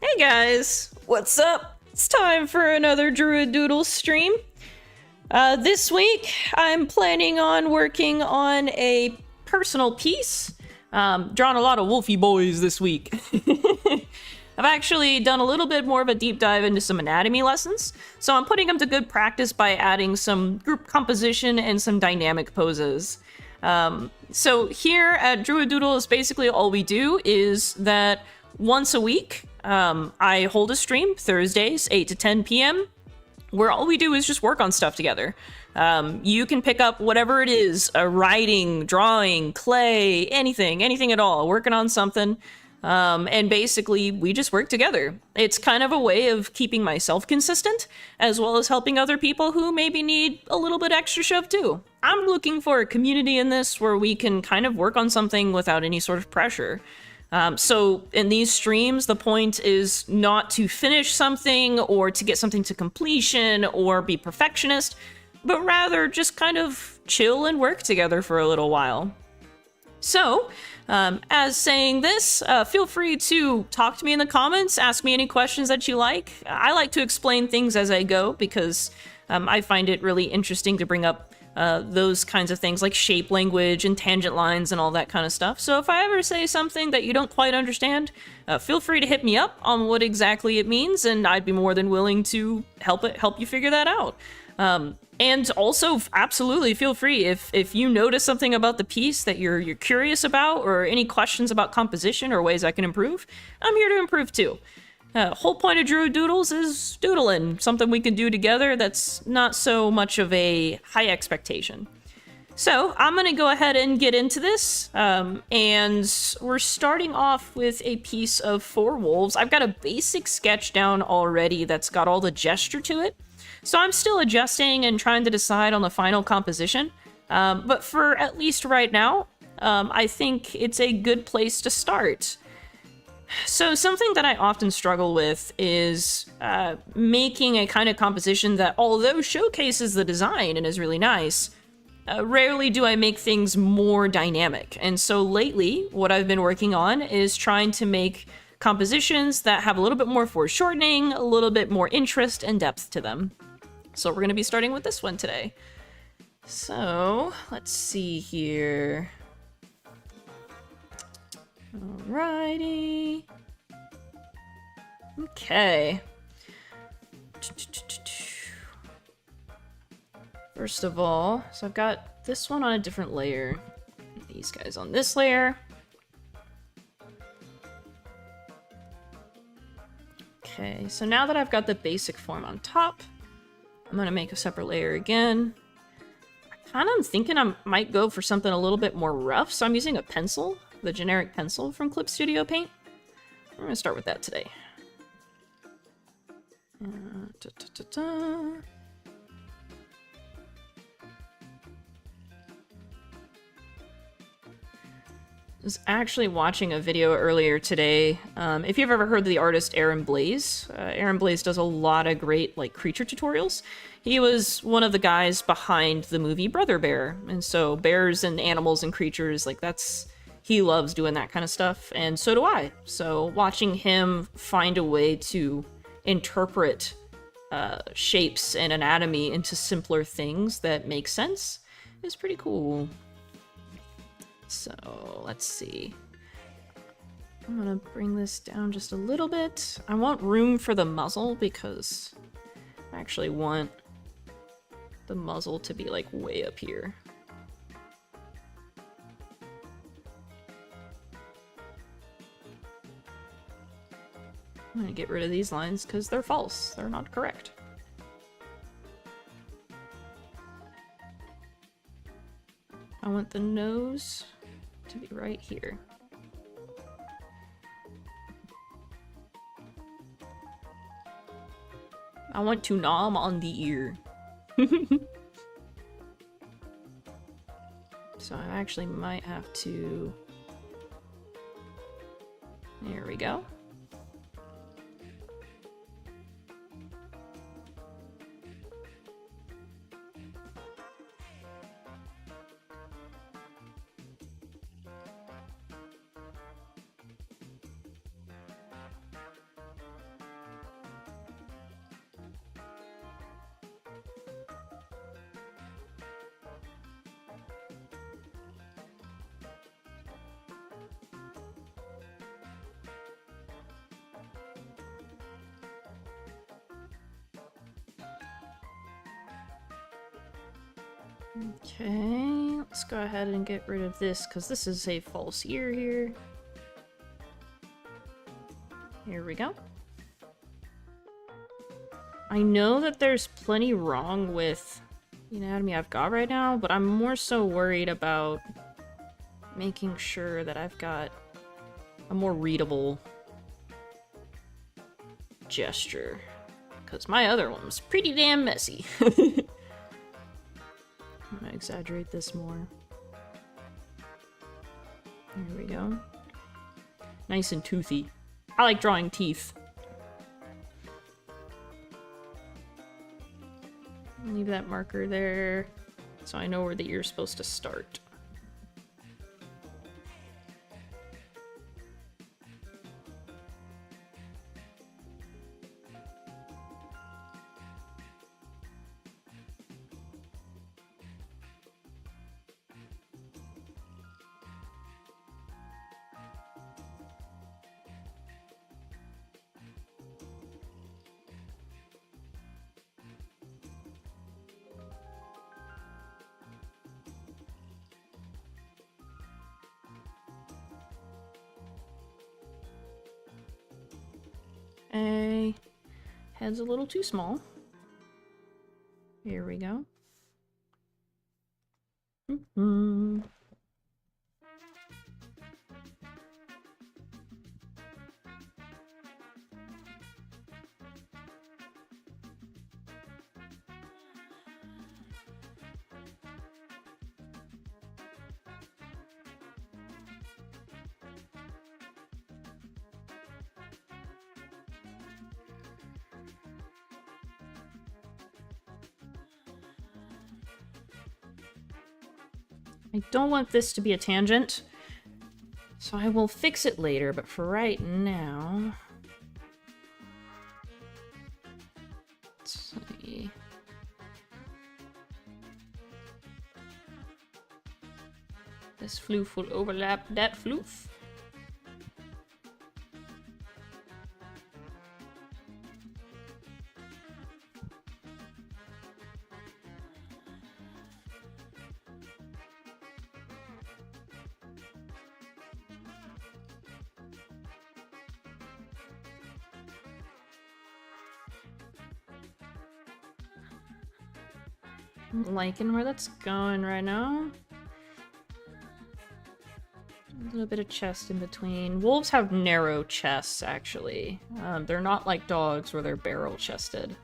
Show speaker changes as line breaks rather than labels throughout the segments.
Hey guys, what's up? It's time for another Druid Doodles stream. This week, I'm planning on working on a personal piece. Drawn a lot of wolfy boys this week. I've actually done a little bit more of a deep dive into some anatomy lessons, so I'm putting them to good practice by adding some group composition and some dynamic poses. So here at Druid Doodles, basically all we do is that once a week, I hold a stream Thursdays, 8 to 10 p.m., where all we do is just work on stuff together. You can pick up whatever it is, writing, drawing, clay, anything at all, working on something. And basically, we just work together. It's kind of a way of keeping myself consistent, as well as helping other people who maybe need a little bit extra shove too. I'm looking for a community in this where we can kind of work on something without any sort of pressure. So in these streams, the point is not to finish something or to get something to completion or be perfectionist, but rather just kind of chill and work together for a little while. So, as saying this, feel free to talk to me in the comments, ask me any questions that you like. I like to explain things as I go because I find it really interesting to bring up those kinds of things like shape language and tangent lines and all that kind of stuff. So if I ever say something that you don't quite understand, feel free to hit me up on what exactly it means, and I'd be more than willing to help you figure that out. And also, absolutely feel free if you notice something about the piece that you're curious about, or any questions about composition or ways I can improve. I'm here to improve too. Whole point of Druid Doodles is doodling, something we can do together that's not so much of a high expectation. So I'm gonna go ahead and get into this, and we're starting off with a piece of 4 wolves. I've got a basic sketch down already that's got all the gesture to it, so I'm still adjusting and trying to decide on the final composition, but for at least right now, I think it's a good place to start. So something that I often struggle with is making a kind of composition that, although showcases the design and is really nice, rarely do I make things more dynamic. And so lately, what I've been working on is trying to make compositions that have a little bit more foreshortening, a little bit more interest and depth to them. So we're going to be starting with this one today. So let's see here. Alrighty. Okay. First of all, so I've got this one on a different layer. These guys on this layer. Okay, so now that I've got the basic form on top, I'm gonna make a separate layer again. I kind of thinking I might go for something a little bit more rough, so I'm using a pencil. The generic pencil from Clip Studio Paint. We're gonna start with that today. I was actually watching a video earlier today. If you've ever heard of the artist Aaron Blaze, Aaron Blaze does a lot of great creature tutorials. He was one of the guys behind the movie Brother Bear, and so bears and animals and creatures, he loves doing that kind of stuff, and so do I. So watching him find a way to interpret shapes and anatomy into simpler things that make sense is pretty cool. So let's see. I'm gonna bring this down just a little bit. I want room for the muzzle because I actually want the muzzle to be way up here. I'm gonna get rid of these lines because they're false. They're not correct. I want the nose to be right here. I want to nom on the ear. So I actually might have to... There we go. Okay, let's go ahead and get rid of this, because this is a false ear here. Here we go. I know that there's plenty wrong with the anatomy I've got right now, but I'm more so worried about making sure that I've got a more readable gesture, because my other one was pretty damn messy. I'm gonna exaggerate this more. There we go. Nice and toothy. I like drawing teeth. Leave that marker there so I know where the ear's supposed to start. Head's a little too small. Here we go. I don't want this to be a tangent, so I will fix it later, but for right now... Let's see... This floof will overlap that floof. I'm liking where that's going right now. A little bit of chest in between. Wolves have narrow chests, actually. They're not like dogs where they're barrel-chested.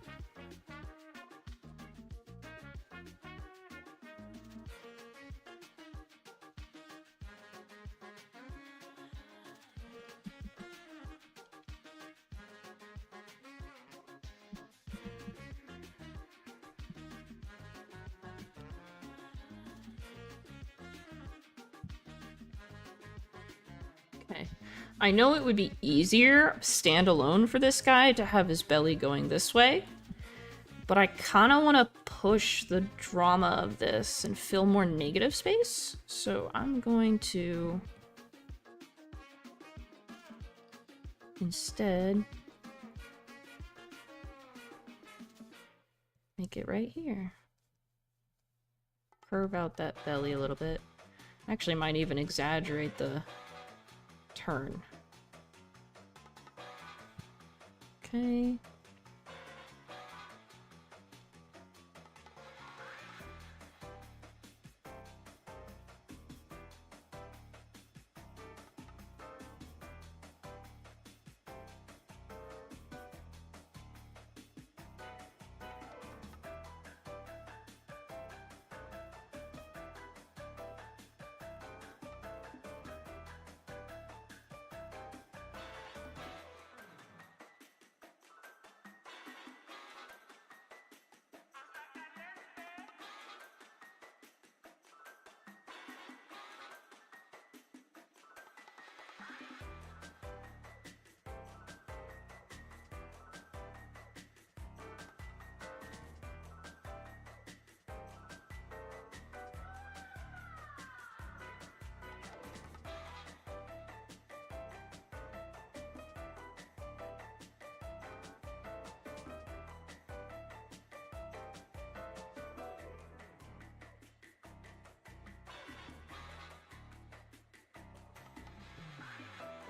I know it would be easier standalone for this guy to have his belly going this way, but I kind of want to push the drama of this and fill more negative space, so I'm going to instead make it right here. Curve out that belly a little bit. Actually, might even exaggerate the turn. Okay.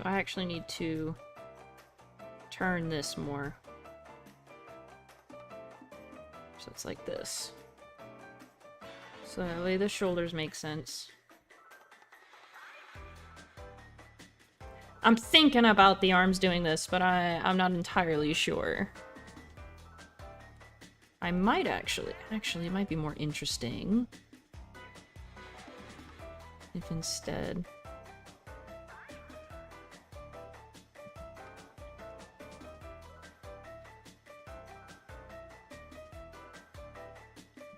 I actually need to turn this more. So it's like this. So that way the shoulders make sense. I'm thinking about the arms doing this, but I'm not entirely sure. I might actually, it might be more interesting if instead...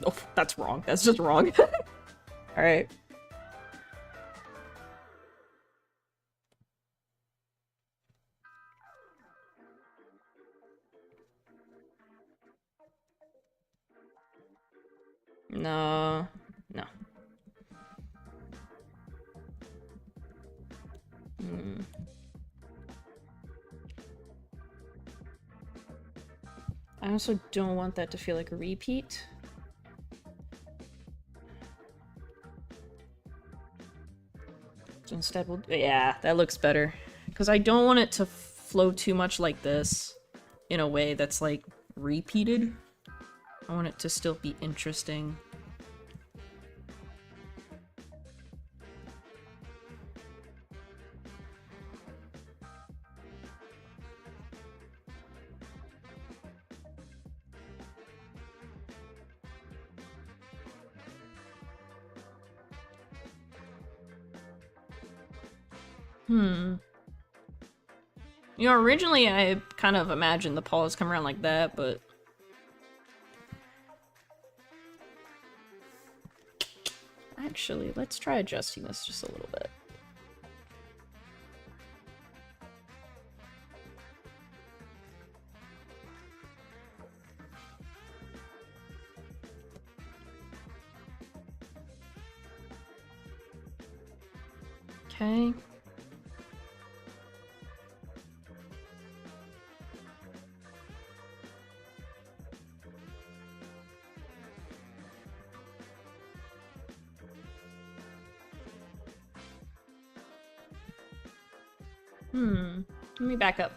Oh, that's wrong. That's just wrong. Alright. No. No. I also don't want that to feel like a repeat. So instead we'll... Yeah, that looks better. Because I don't want it to flow too much like this in a way that's, like, repeated. I want it to still be interesting. You know, originally I kind of imagined the paws come around like that, but... Actually, let's try adjusting this just a little bit. Okay. Let me back up.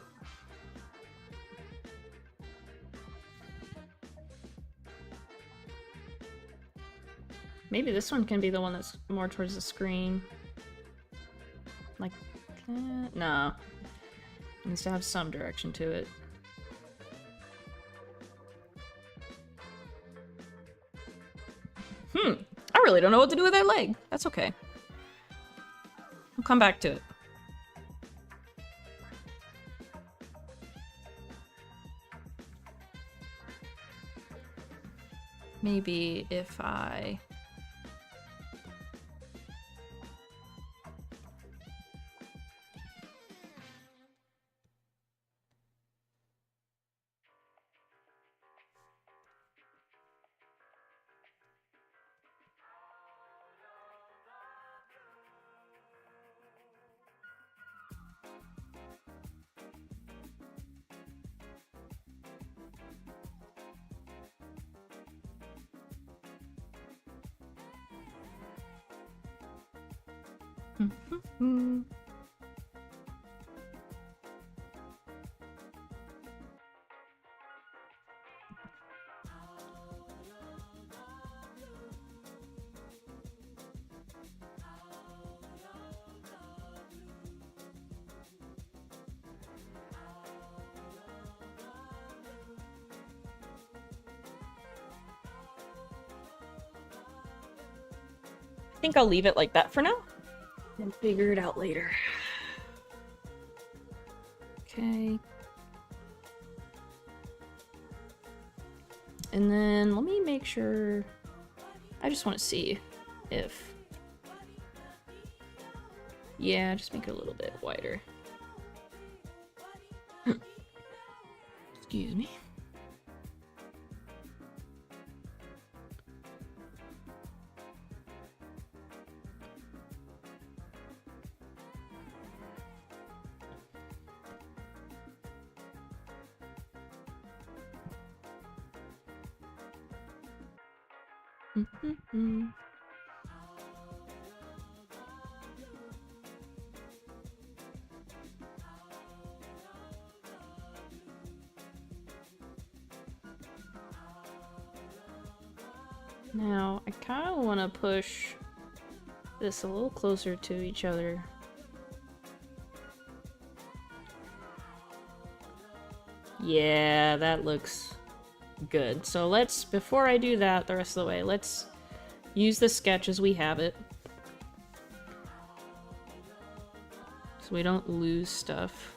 Maybe this one can be the one that's more towards the screen. Like that? No. It needs to have some direction to it. I really don't know what to do with that leg. That's okay. We'll come back to it. Maybe if I... I think I'll leave it like that for now and figure it out later. Okay. And then let me make sure... I just want to see if... Yeah, just make it a little bit wider. Excuse me. Now, I kind of want to push this a little closer to each other. Yeah, that looks good. So let's, before I do that the rest of the way, let's use the sketch as we have it. So we don't lose stuff.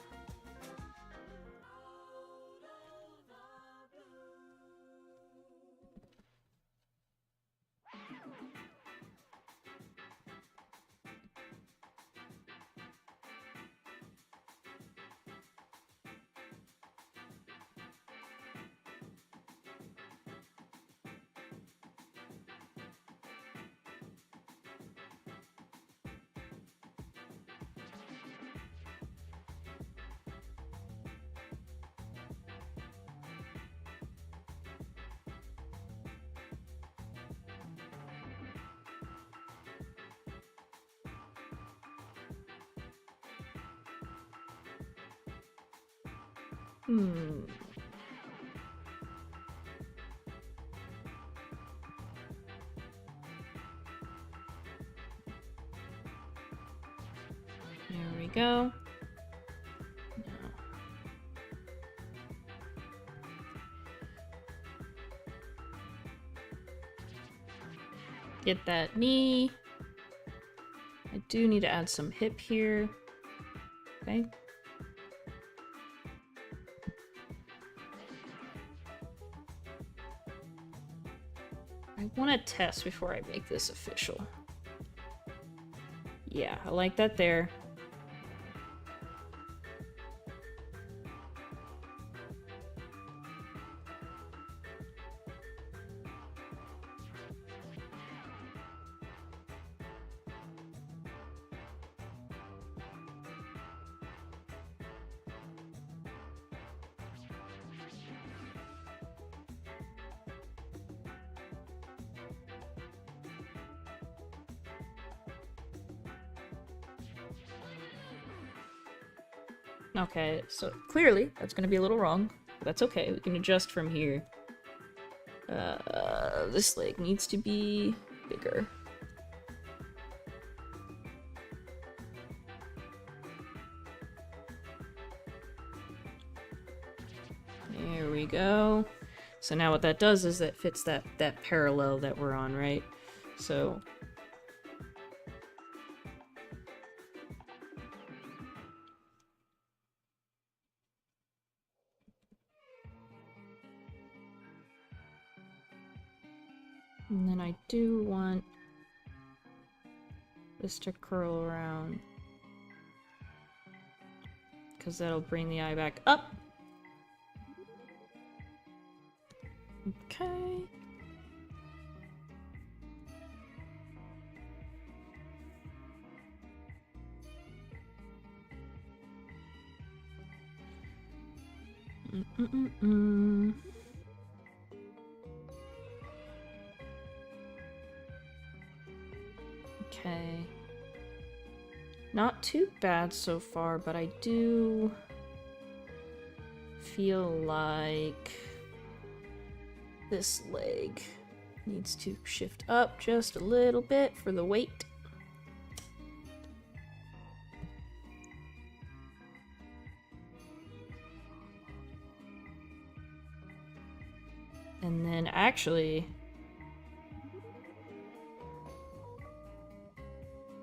There we go. Get that knee. I do need to add some hip here. Okay. I want to test before I make this official. Yeah, I like that there. Okay, so clearly that's gonna be a little wrong. That's okay, we can adjust from here. This leg needs to be bigger. There we go. So now what that does is that fits that parallel that we're on, right? So and then I do want this to curl around, because that'll bring the eye back up. Okay. Okay. Not too bad so far, but I do feel like this leg needs to shift up just a little bit for the weight. And then actually,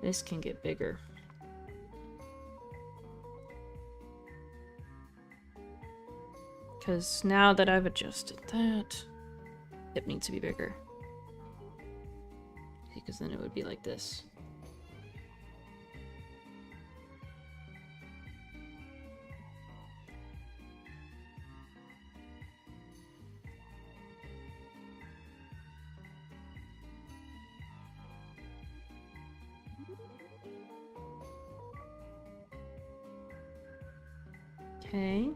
this can get bigger. Because now that I've adjusted that, it needs to be bigger. Because then it would be like this. Okay.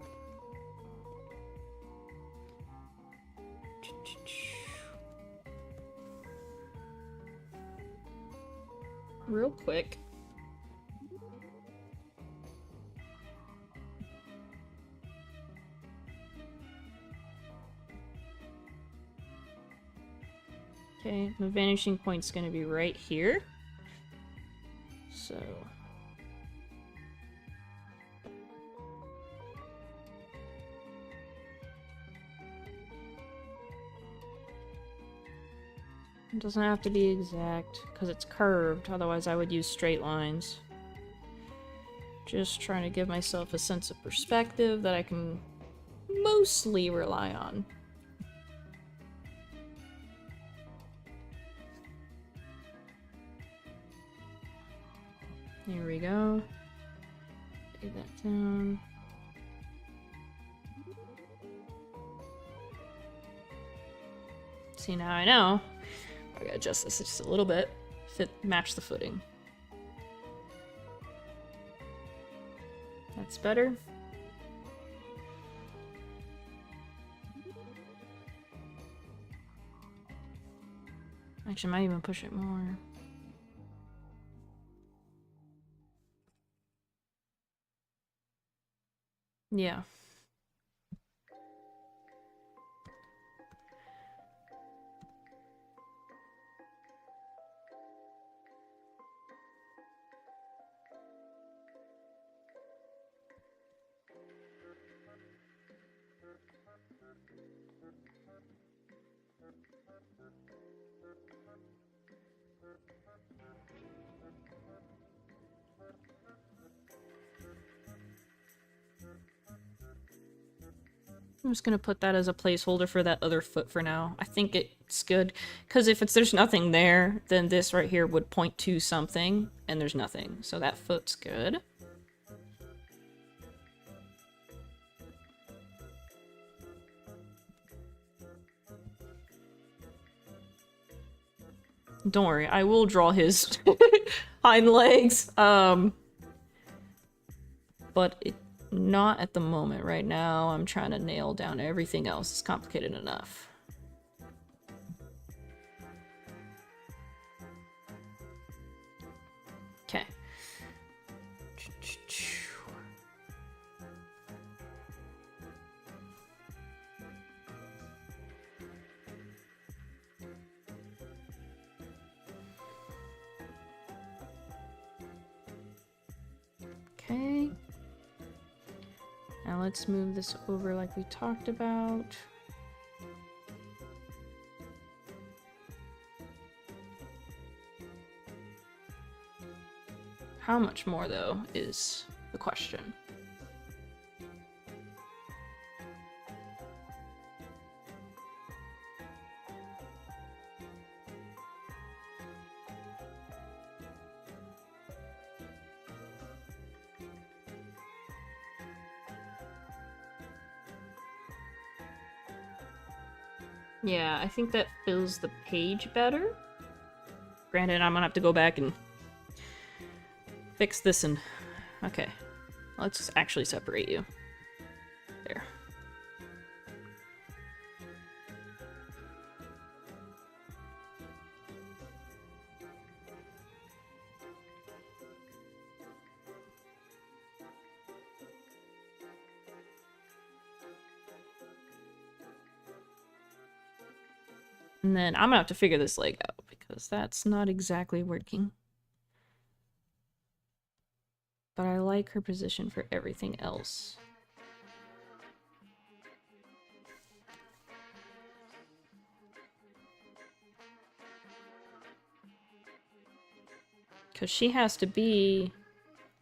Real quick. Okay, the vanishing point's gonna be right here. So... it doesn't have to be exact, because it's curved, otherwise I would use straight lines. Just trying to give myself a sense of perspective that I can mostly rely on. Here we go. Take that down. See, now I know. I gotta adjust this just a little bit. Match the footing. That's better. Actually, I might even push it more. Yeah. I'm just gonna put that as a placeholder for that other foot for now. I think it's good, because if there's nothing there, then this right here would point to something, and there's nothing. So that foot's good. Don't worry, I will draw his hind legs, but not at the moment. Right now, I'm trying to nail down everything else. It's complicated enough. Okay. Okay. Now let's move this over like we talked about. How much more, though, is the question. Yeah, I think that fills the page better. Granted, I'm gonna have to go back and fix this and... Okay. Let's actually separate you. There. And then I'm gonna have to figure this leg out, because that's not exactly working. But I like her position for everything else. Because she has to be...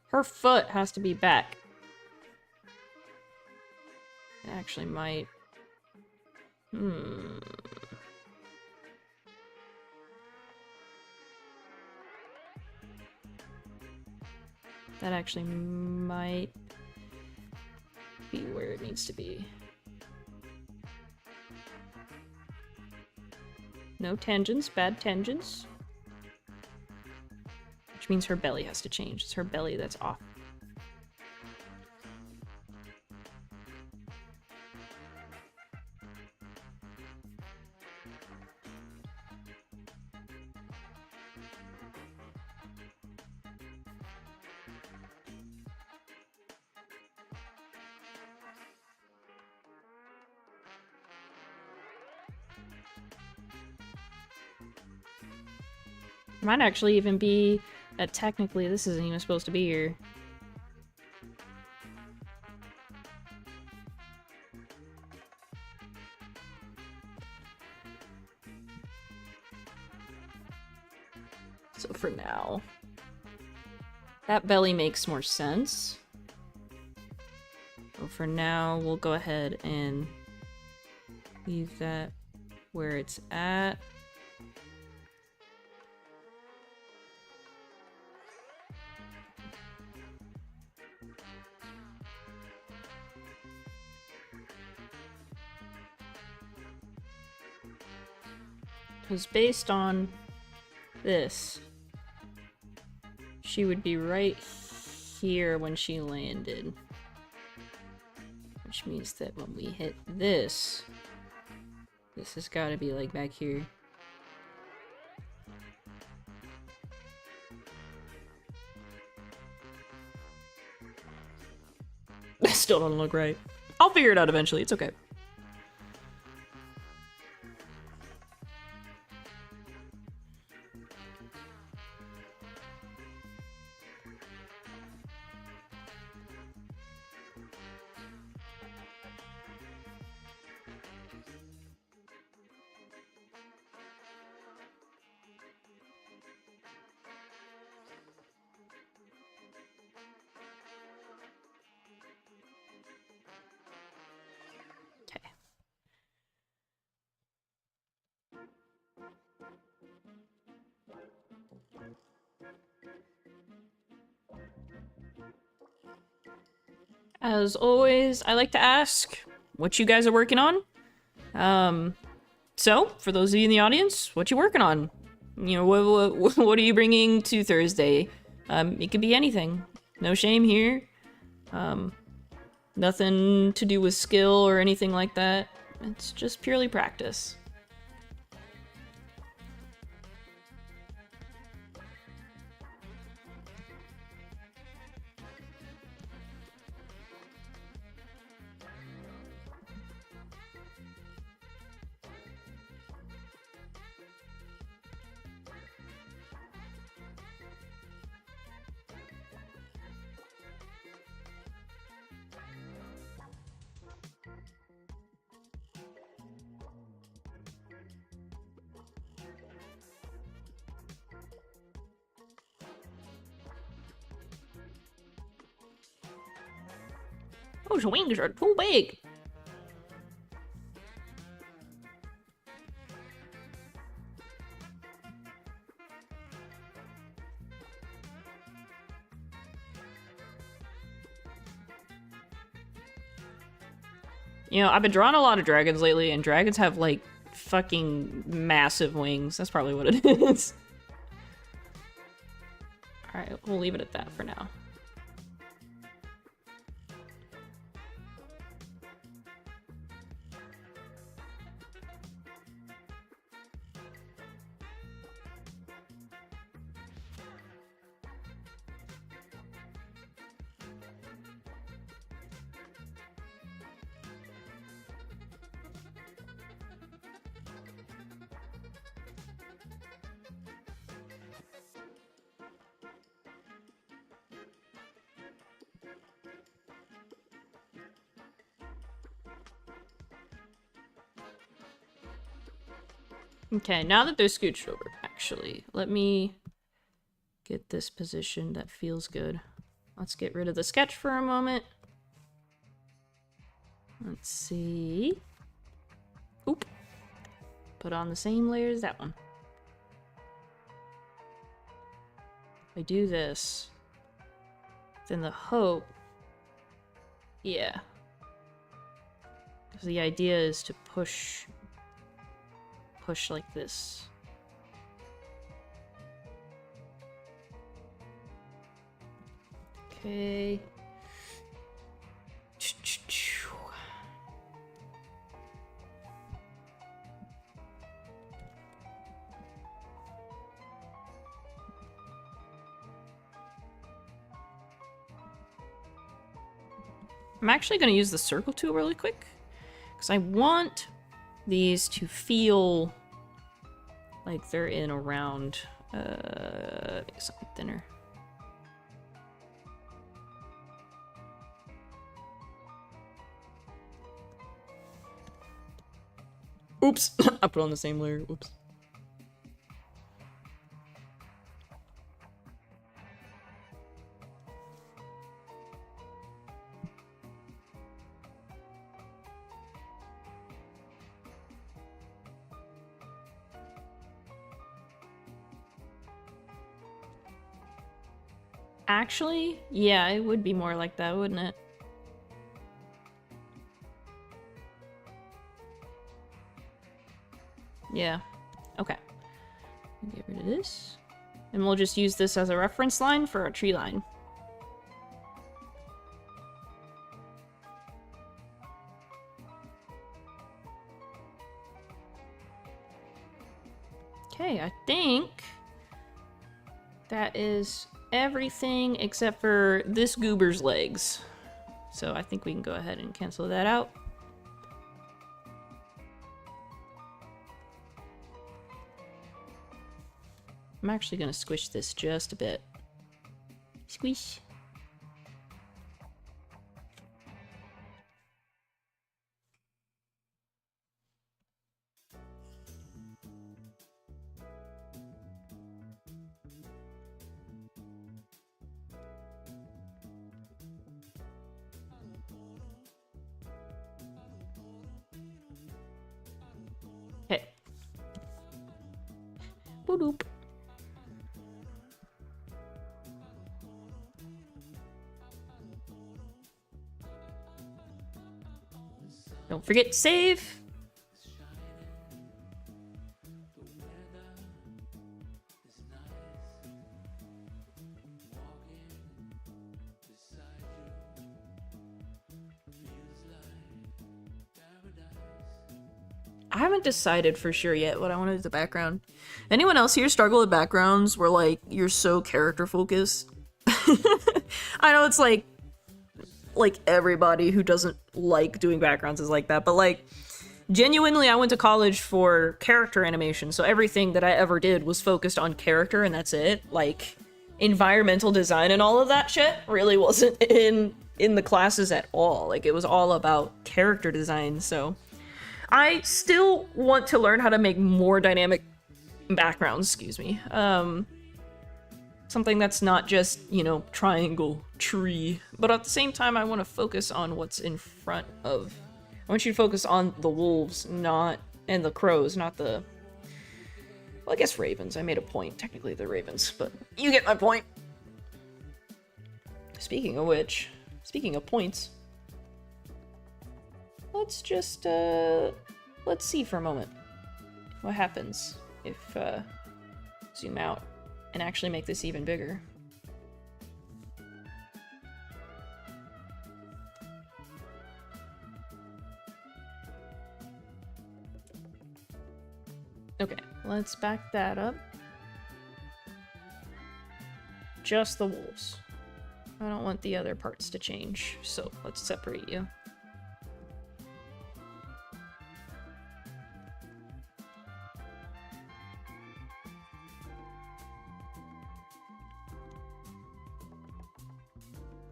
Her foot has to be back. It actually might... That actually might be where it needs to be. No tangents, bad tangents. Which means her belly has to change. It's her belly that's off. Might actually even be that technically this isn't even supposed to be here. So for now, that belly makes more sense. So for now, we'll go ahead and leave that where it's at. Because based on this, she would be right here when she landed. Which means that when we hit this, this has got to be like back here. That still doesn't look right. I'll figure it out eventually, it's okay. As always, I like to ask what you guys are working on. So, for those of you in the audience, what you working on? You know, what are you bringing to Thursday? It could be anything. No shame here. Nothing to do with skill or anything like that. It's just purely practice. Those wings are too big. You know, I've been drawing a lot of dragons lately, and dragons have, like, fucking massive wings. That's probably what it is. Alright, we'll leave it at that for now. Okay, now that they're scooched over, actually, let me get this position that feels good. Let's get rid of the sketch for a moment. Let's see. Oop. Put on the same layer as that one. If I do this, then the hope... Yeah. Because the idea is to push like this. Okay. I'm actually going to use the circle tool really quick, because I want these to feel like they're in a round Make something thinner. Oops! I put on the same layer. Oops. Actually, yeah, it would be more like that, wouldn't it? Yeah. Okay. Get rid of this. And we'll just use this as a reference line for our tree line. Okay, I think that is everything except for this goober's legs. So I think we can go ahead and cancel that out. I'm actually going to squish this just a bit. Squish. Okay. Boop. Don't forget to save. I haven't decided for sure yet what I want to do with the background. Anyone else here struggle with backgrounds where, like, you're so character focused? I know it's like everybody who doesn't like doing backgrounds is like that, but like genuinely I went to college for character animation, so everything that I ever did was focused on character and that's it. Like environmental design and all of that shit really wasn't in the classes at all. Like it was all about character design. So I still want to learn how to make more dynamic backgrounds, excuse me. Something that's not just, you know, triangle, tree. But at the same time, I want to focus on what's in front of... I want you to focus on the wolves, not... and the crows, not the... Well, I guess ravens. I made a point. Technically, they're ravens, but you get my point. Speaking of which, speaking of points, let's just, let's see for a moment what happens if, zoom out and actually make this even bigger. Okay, let's back that up. Just the wolves. I don't want the other parts to change, so let's separate you.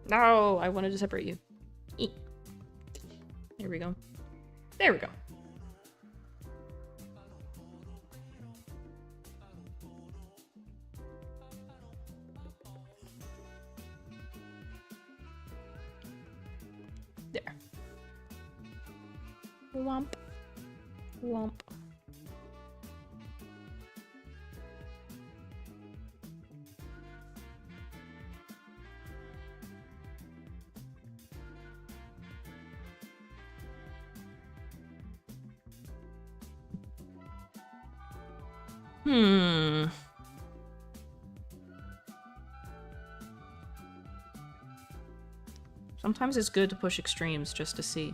No, I wanted to separate you. Eek. There we go. There we go. There. Womp. Womp. Sometimes it's good to push extremes just to see.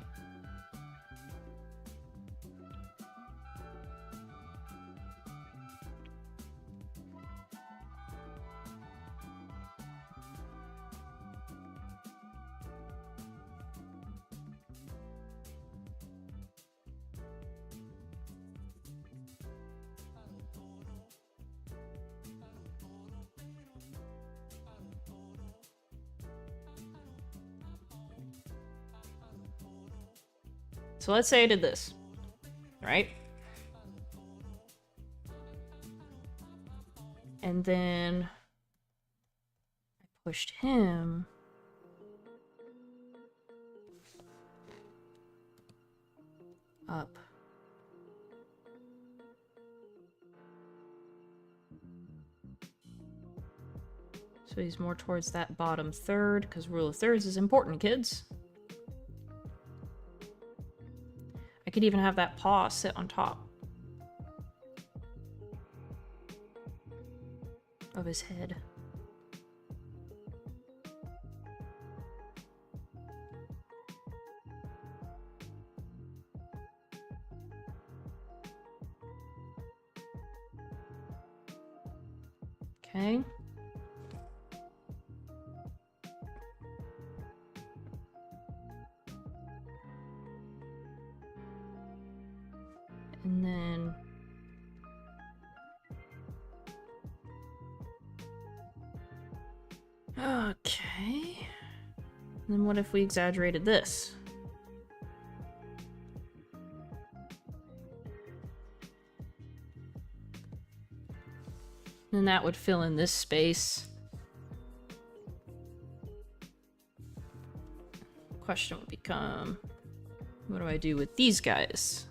So let's say I did this, right? And then I pushed him up. So he's more towards that bottom third, because rule of thirds is important, kids. I could even have that paw sit on top of his head. Okay. And then okay. And then what if we exaggerated this? Then that would fill in this space. Question would become, what do I do with these guys?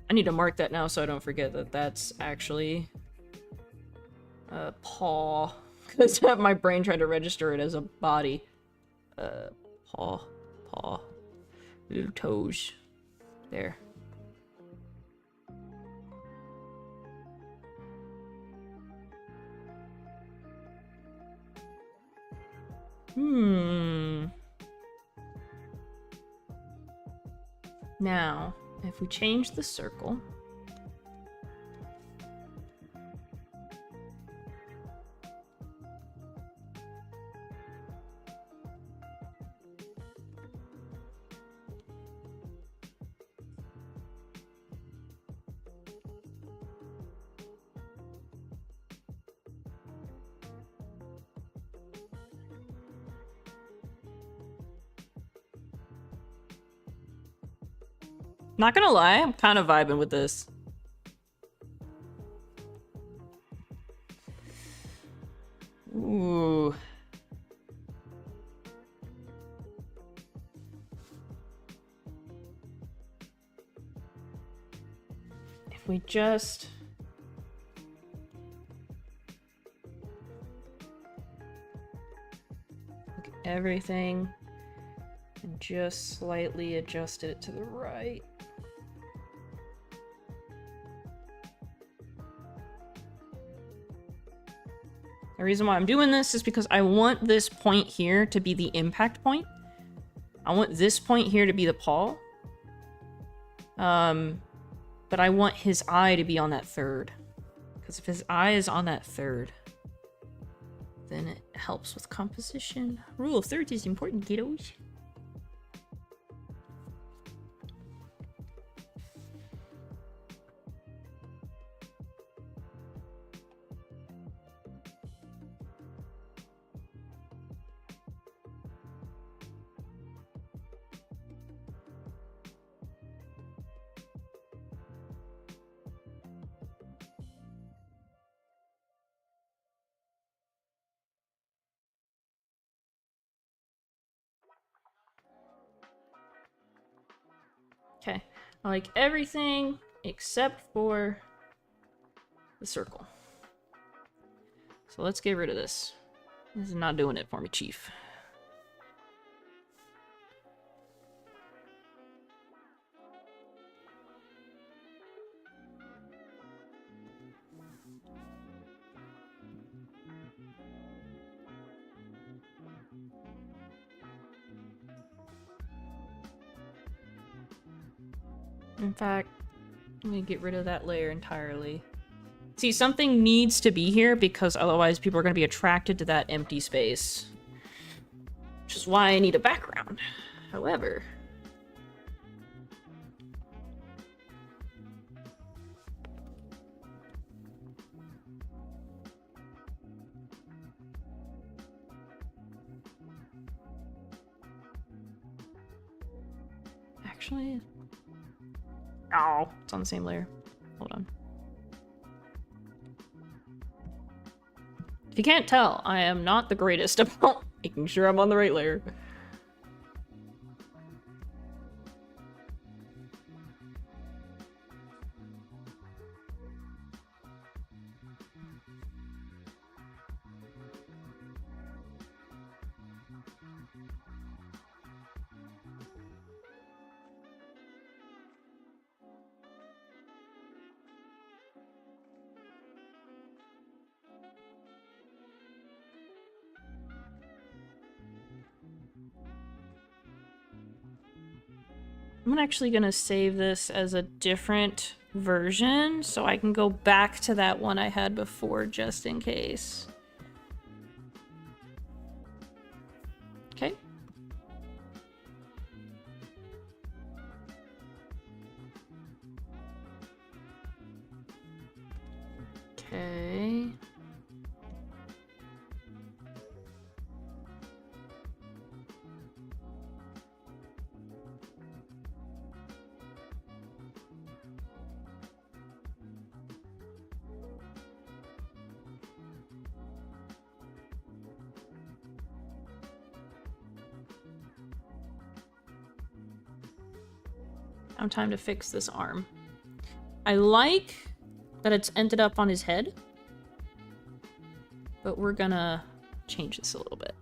I need to mark that now so I don't forget that that's actually a paw. Because my brain tried to register it as a body. Paw. Little toes. There. Now, if we change the circle, not gonna lie, I'm kind of vibing with this. Ooh. If we just... look at everything and just slightly adjust it to the right. The reason why I'm doing this is because I want this point here to be the impact point. I want this point here to be the paw. But I want his eye to be on that third. Because if his eye is on that third, then it helps with composition. Rule of thirds is important, kiddos. Okay, I like everything except for the circle. So let's get rid of this. This is not doing it for me, Chief. In fact, I'm gonna get rid of that layer entirely. See, something needs to be here because otherwise people are going to be attracted to that empty space. Which is why I need a background. However... Actually... Oh, it's on the same layer. Hold on. If you can't tell, I am not the greatest about making sure I'm on the right layer. I'm actually gonna save this as a different version so I can go back to that one I had before just in case. Okay. Okay. Now time to fix this arm. I like that it's ended up on his head, but we're gonna change this a little bit.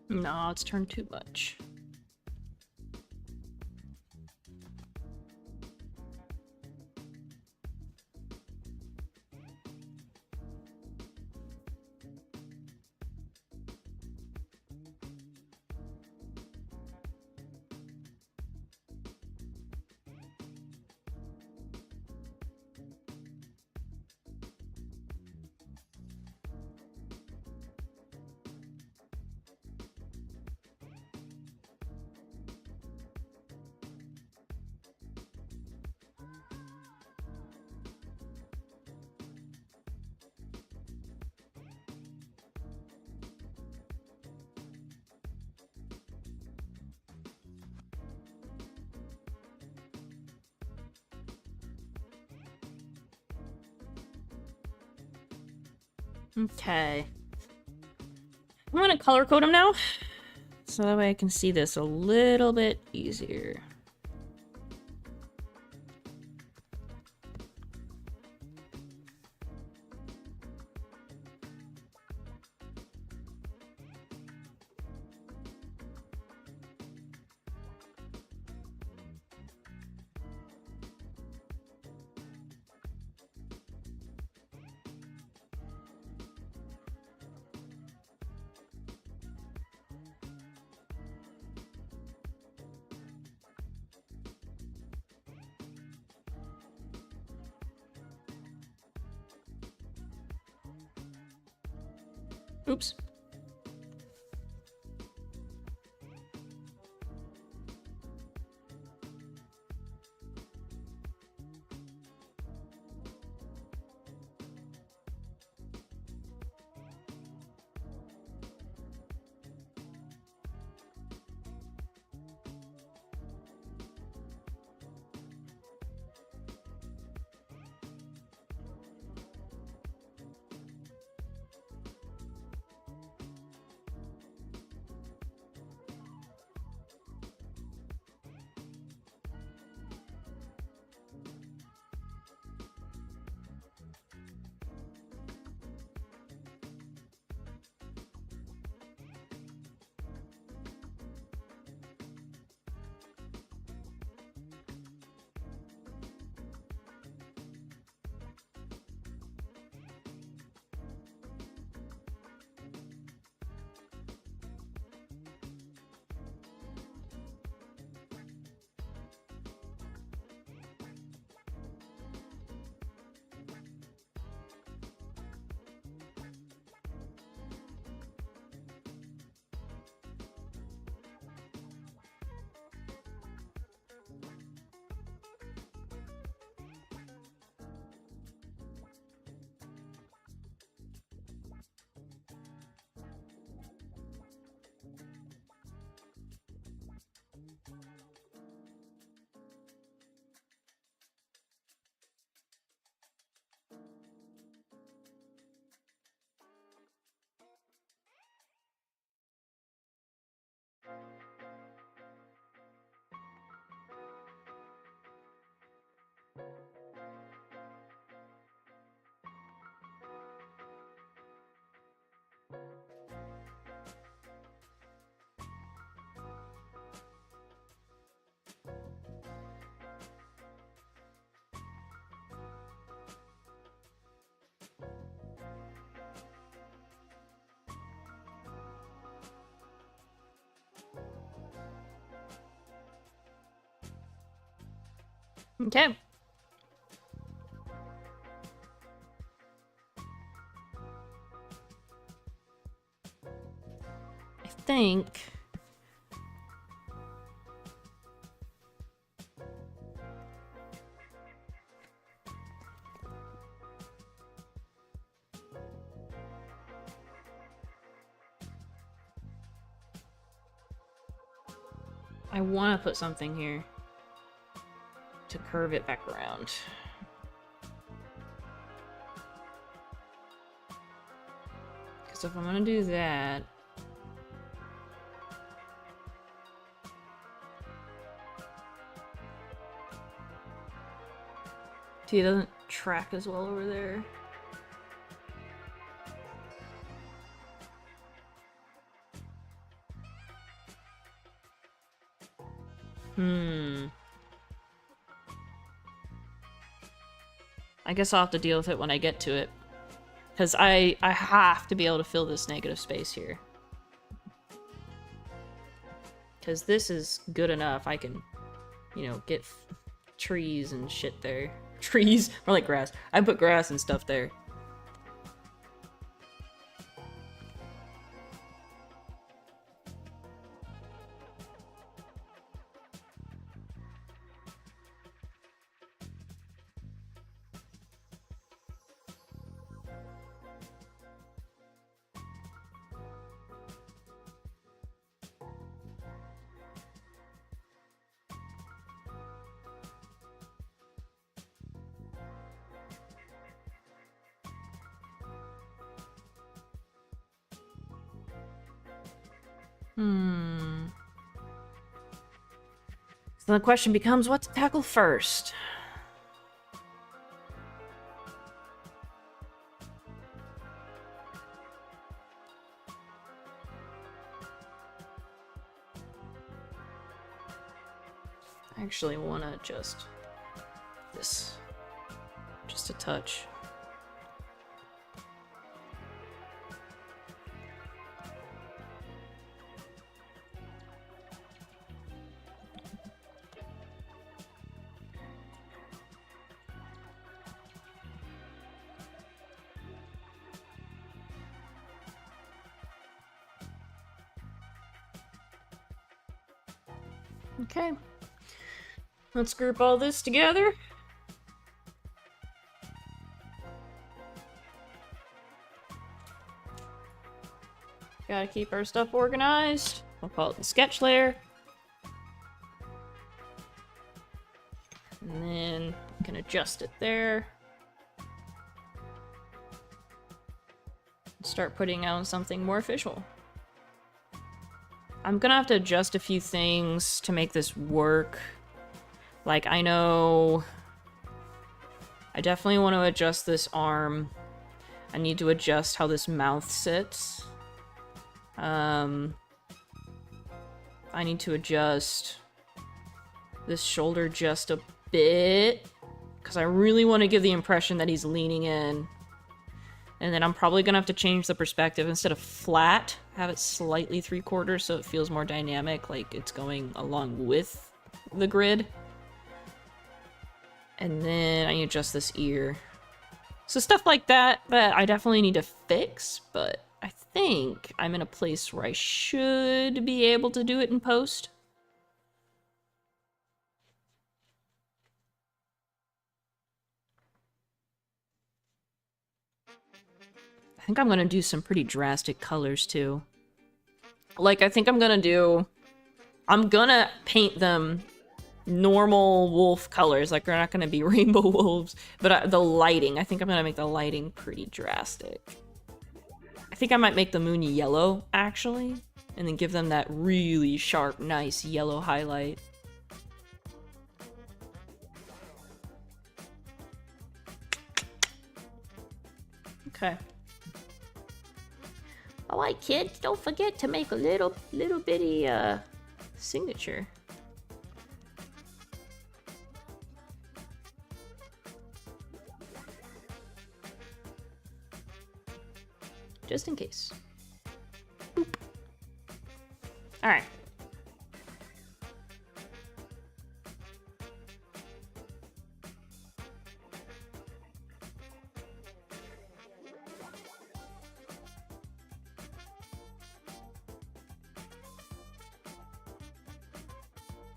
No, it's turned too much. Okay. I'm gonna color code them now, so that way I can see this a little bit easier. Oops. Okay. I think... I want to put something here to curve it back around. Because if I'm going to do that... See, it doesn't track as well over there. I guess I'll have to deal with it when I get to it. Because I have to be able to fill this negative space here. Because this is good enough. I can, you know, get trees and shit there. Trees? More like grass. I put grass and stuff there. So the question becomes, what to tackle first? I actually want to adjust this just a touch. Okay, let's group all this together. Gotta keep our stuff organized. I'll call it the sketch layer. And then I can adjust it there. Start putting out something more official. I'm gonna have to adjust a few things to make this work. Like, I know I definitely want to adjust this arm. I need to adjust how this mouth sits. I need to adjust this shoulder just a bit, because I really want to give the impression that he's leaning in. And then I'm probably gonna have to change the perspective. Instead of flat, have it slightly 3/4 so it feels more dynamic, like it's going along with the grid. And then I adjust this ear. So stuff like that I definitely need to fix, but I think I'm in a place where I should be able to do it in post. I think I'm gonna do some pretty drastic colors too. Like, I think I'm gonna paint them normal wolf colors. Like, they're not gonna be rainbow wolves, but the lighting, I think I'm gonna make the lighting pretty drastic. I think I might make the moon yellow, actually, and then give them that really sharp, nice yellow highlight. Okay. Alright, kids, don't forget to make a little bitty, signature. Just in case. Boop. Alright.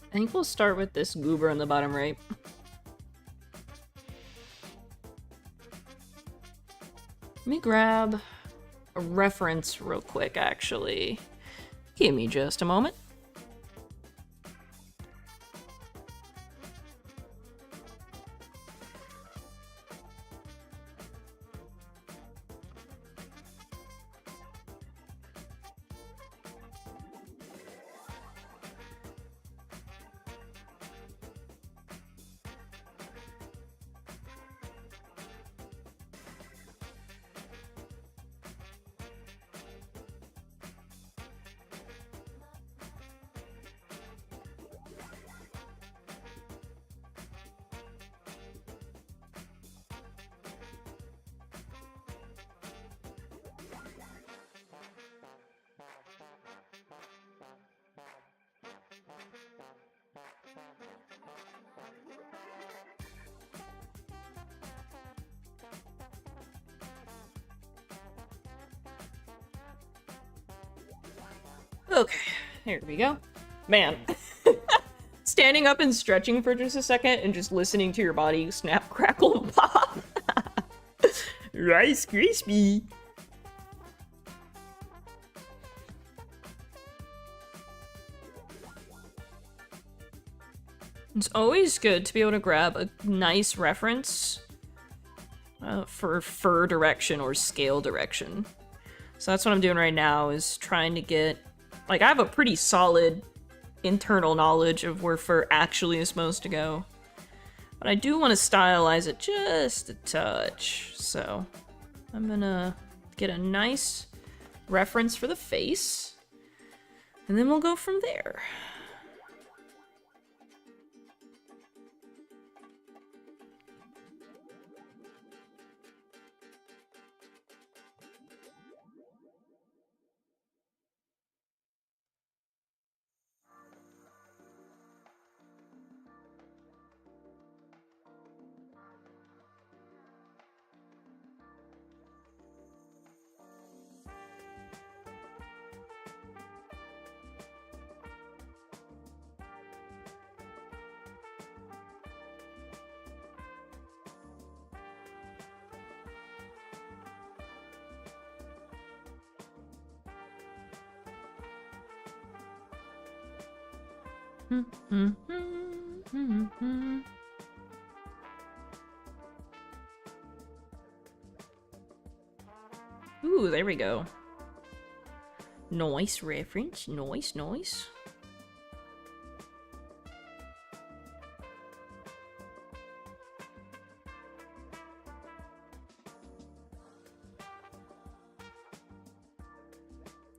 I think we'll start with this goober on the bottom right. Let me grab a reference real quick, actually. Give me just a moment. Okay, here we go. Man, standing up and stretching for just a second and just listening to your body snap, crackle, and pop. Rice Krispie. It's always good to be able to grab a nice reference for fur direction or scale direction. So that's what I'm doing right now, is trying to get... Like, I have a pretty solid internal knowledge of where fur actually is supposed to go. But I do want to stylize it just a touch. So I'm gonna get a nice reference for the face. And then we'll go from there. Ooh, there we go. Nice reference. Nice, nice.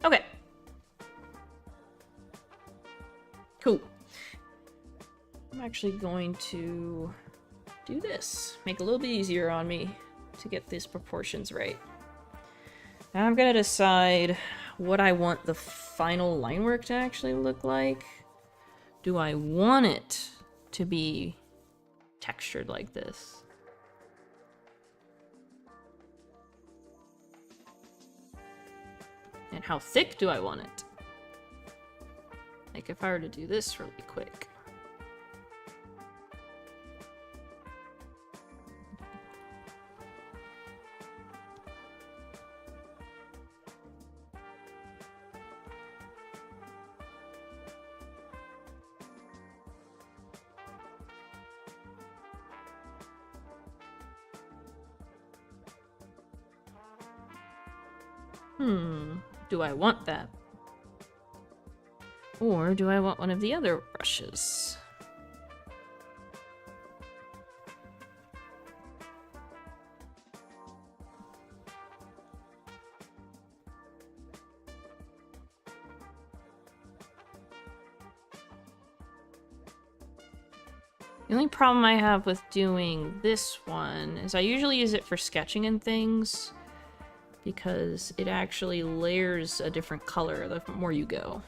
Okay. Cool. I'm actually going to do this. Make it a little bit easier on me to get these proportions right. Now I'm gonna decide what I want the final line work to actually look like. Do I want it to be textured like this? And how thick do I want it? Like if I were to do this really quick. Do I want that? Or do I want one of the other brushes? The only problem I have with doing this one is I usually use it for sketching and things, because it actually layers a different color the more you go.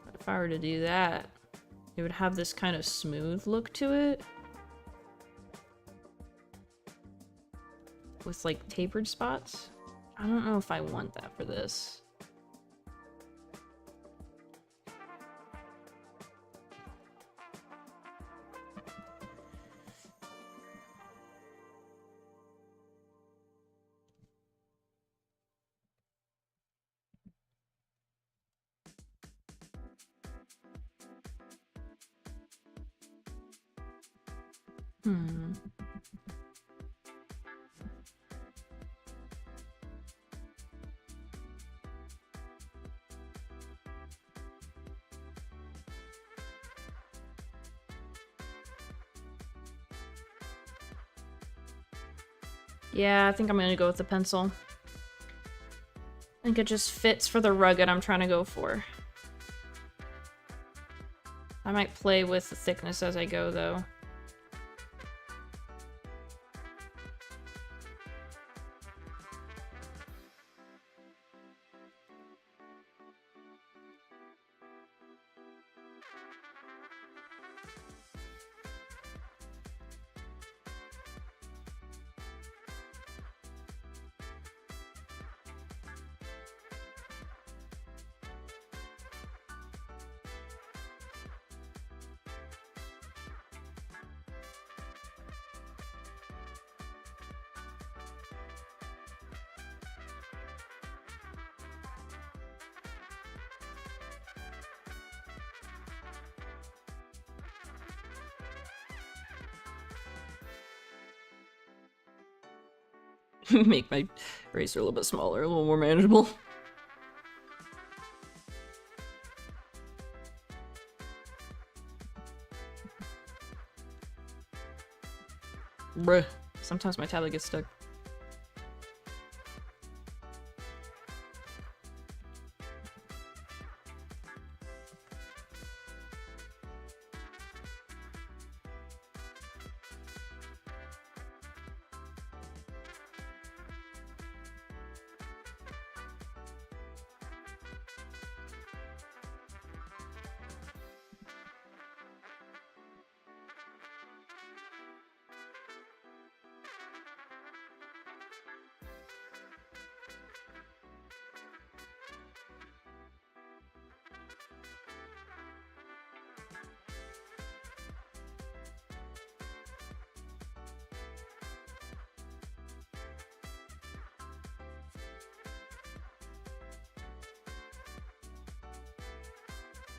But if I were to do that, it would have this kind of smooth look to it, with like tapered spots. I don't know if I want that for this. Yeah, I think I'm gonna go with the pencil. I think it just fits for the rugged I'm trying to go for. I might play with the thickness as I go, though. Make my eraser a little bit smaller, a little more manageable. Bruh. Sometimes my tablet gets stuck.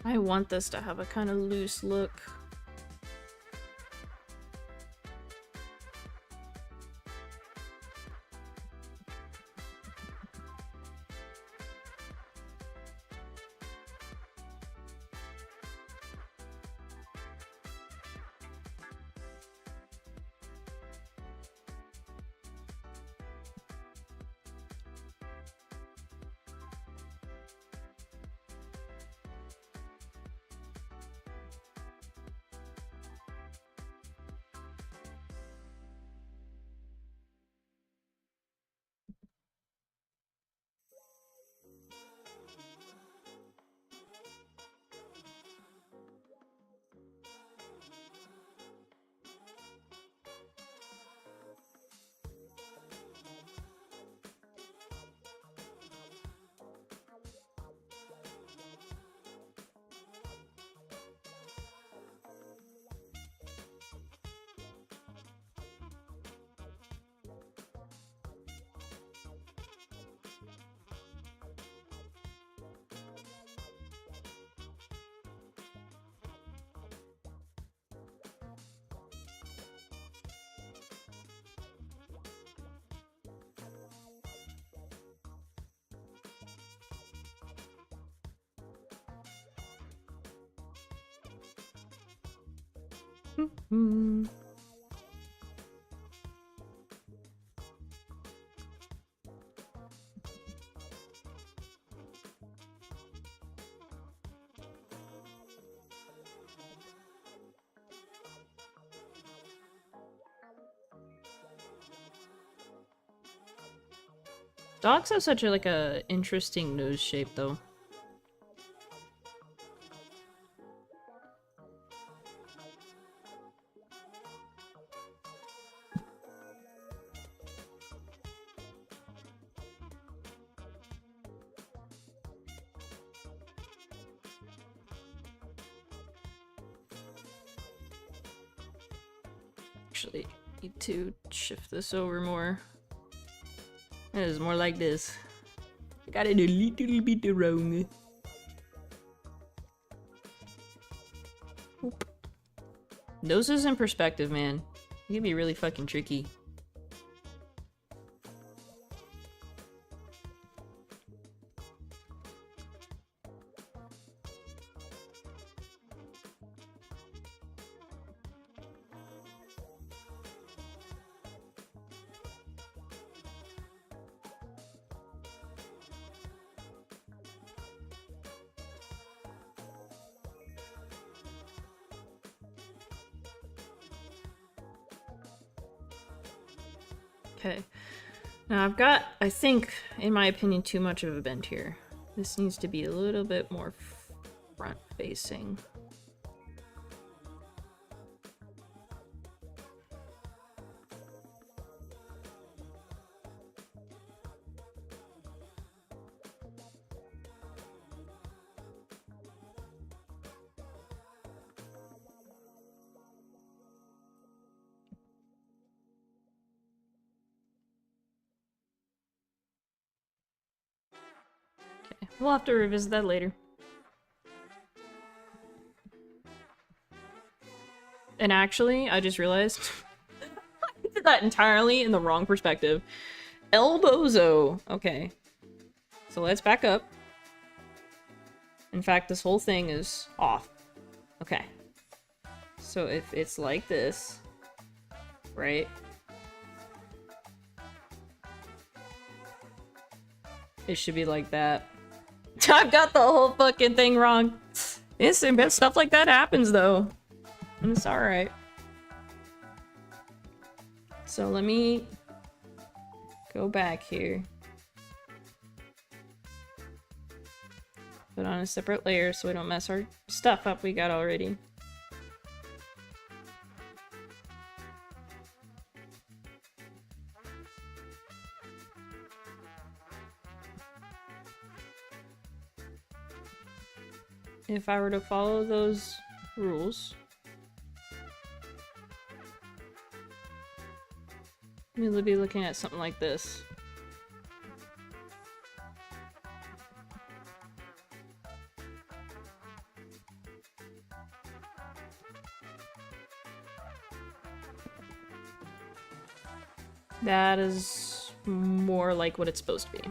I want this to have a kind of loose look. Dogs have such a interesting nose shape though. Actually, need to shift this over more. It is more like this. I got it a little bit wrong. Oop. Noses in perspective, man. It can be really fucking tricky. Okay. Now I've got, I think, in my opinion, too much of a bend here. This needs to be a little bit more front-facing. We'll have to revisit that later. And actually, I just realized I did that entirely in the wrong perspective. Elbozo. Okay. So let's back up. In fact, this whole thing is off. Okay. So if it's like this, right? It should be like that. I've got the whole fucking thing wrong. Stuff like that happens though. And it's alright. So let me go back here. Put on a separate layer so we don't mess our stuff up we got already. If I were to follow those rules, we'll be looking at something like this. That is more like what it's supposed to be.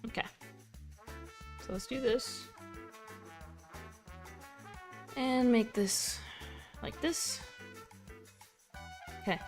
Okay. So let's do this. And make this like this. Okay.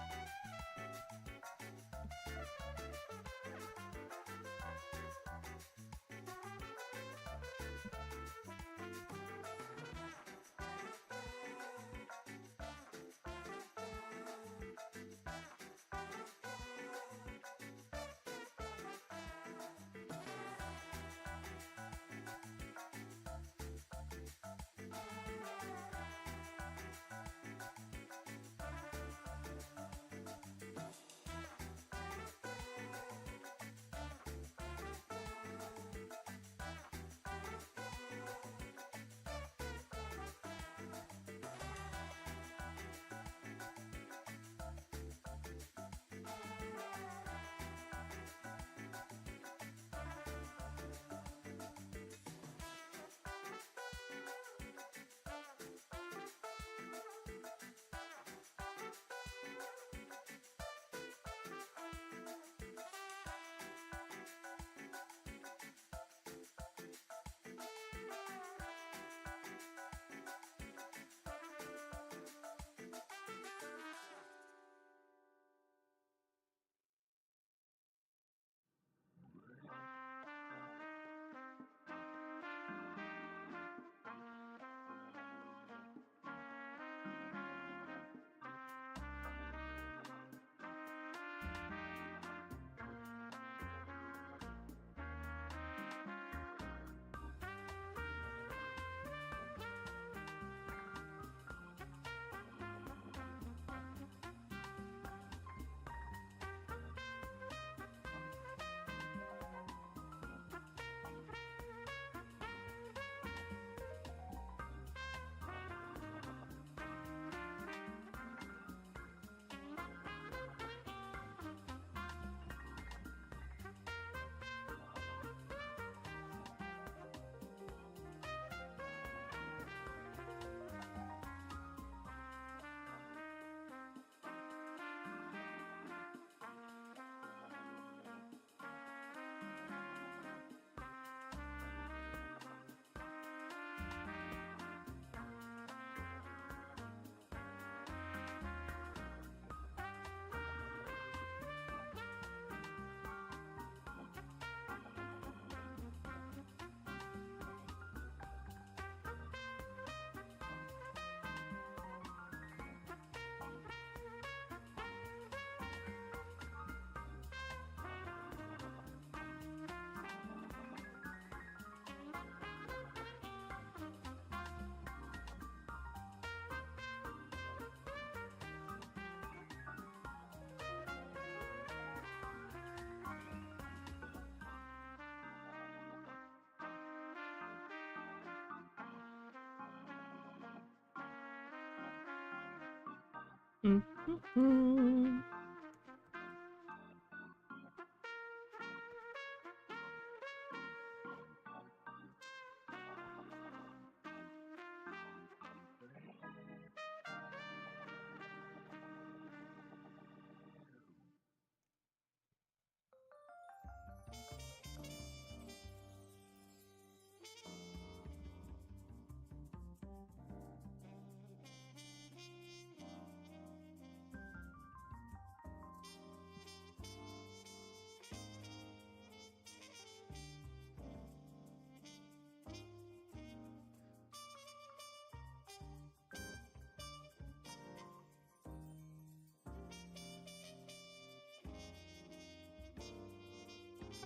Mm-hmm.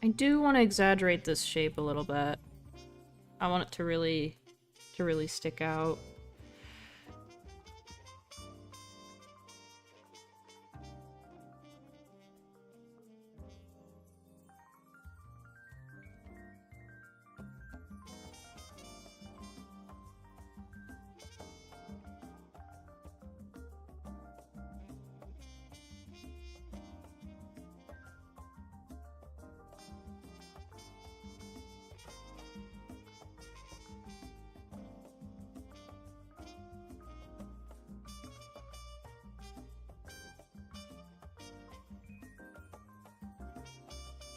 I do want to exaggerate this shape a little bit. I want it to really stick out.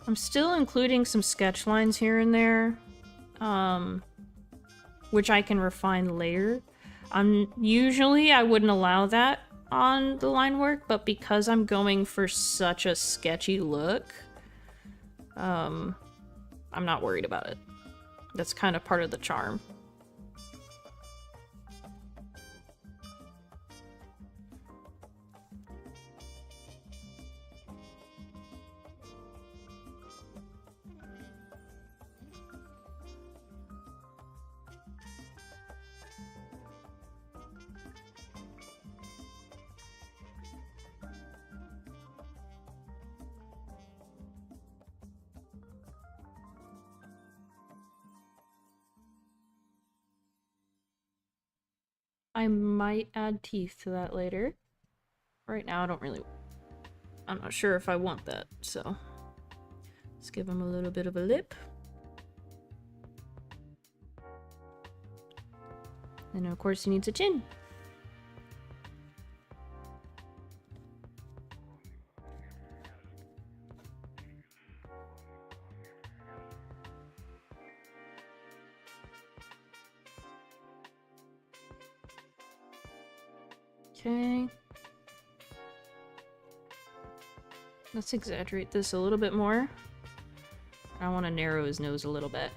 I'm still including some sketch lines here and there, which I can refine later. Usually I wouldn't allow that on the line work, but because I'm going for such a sketchy look, I'm not worried about it. That's kind of part of the charm. I might add teeth to that later. Right now, I'm not sure if I want that, so let's give him a little bit of a lip. And of course he needs a chin. Okay. Let's exaggerate this a little bit more. I want to narrow his nose a little bit.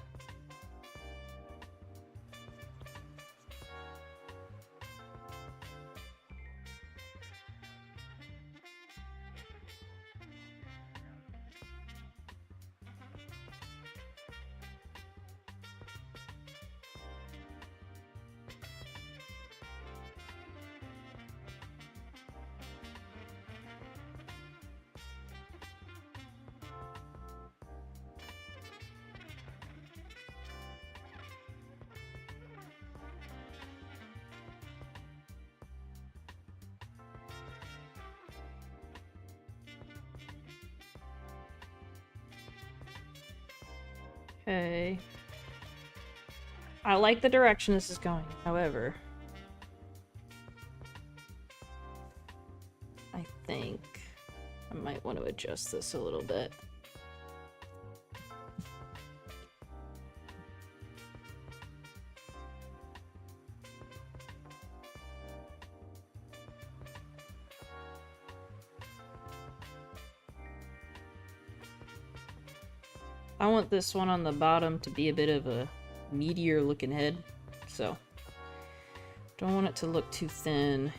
Okay. I like the direction this is going, however. I think I might want to adjust this a little bit. I want this one on the bottom to be a bit of a meatier looking head, so don't want it to look too thin,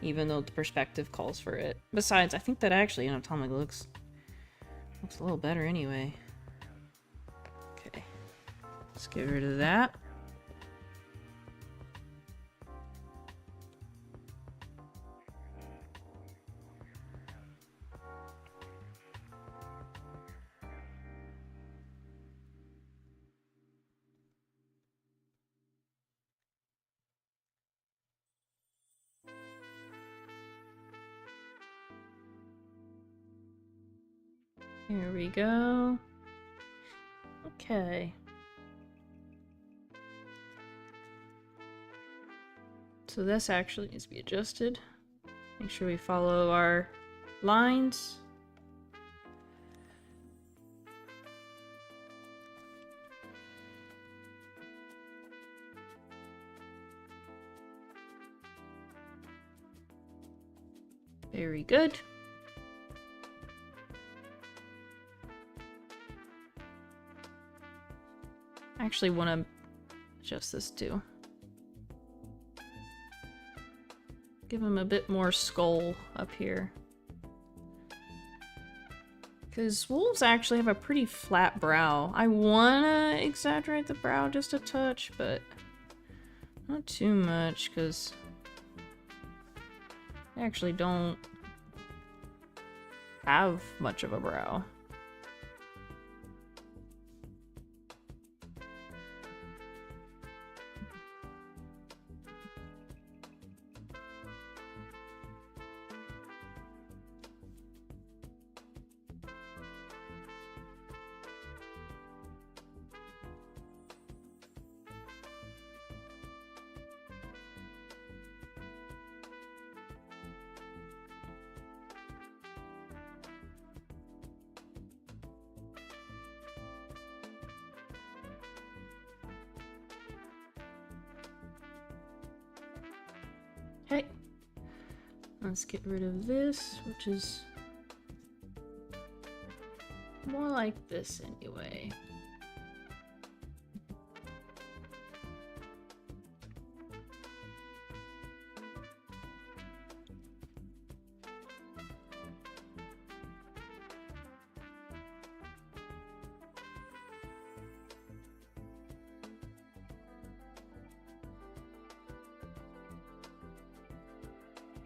even though the perspective calls for it. Besides, I think that actually anatomically looks a little better anyway. Okay, let's get rid of that. Here we go. Okay. So this actually needs to be adjusted. Make sure we follow our lines. Very good. I actually want to adjust this too. Give him a bit more skull up here. Because wolves actually have a pretty flat brow. I want to exaggerate the brow just a touch, but not too much, because they actually don't have much of a brow. Okay, let's get rid of this, which is more like this anyway.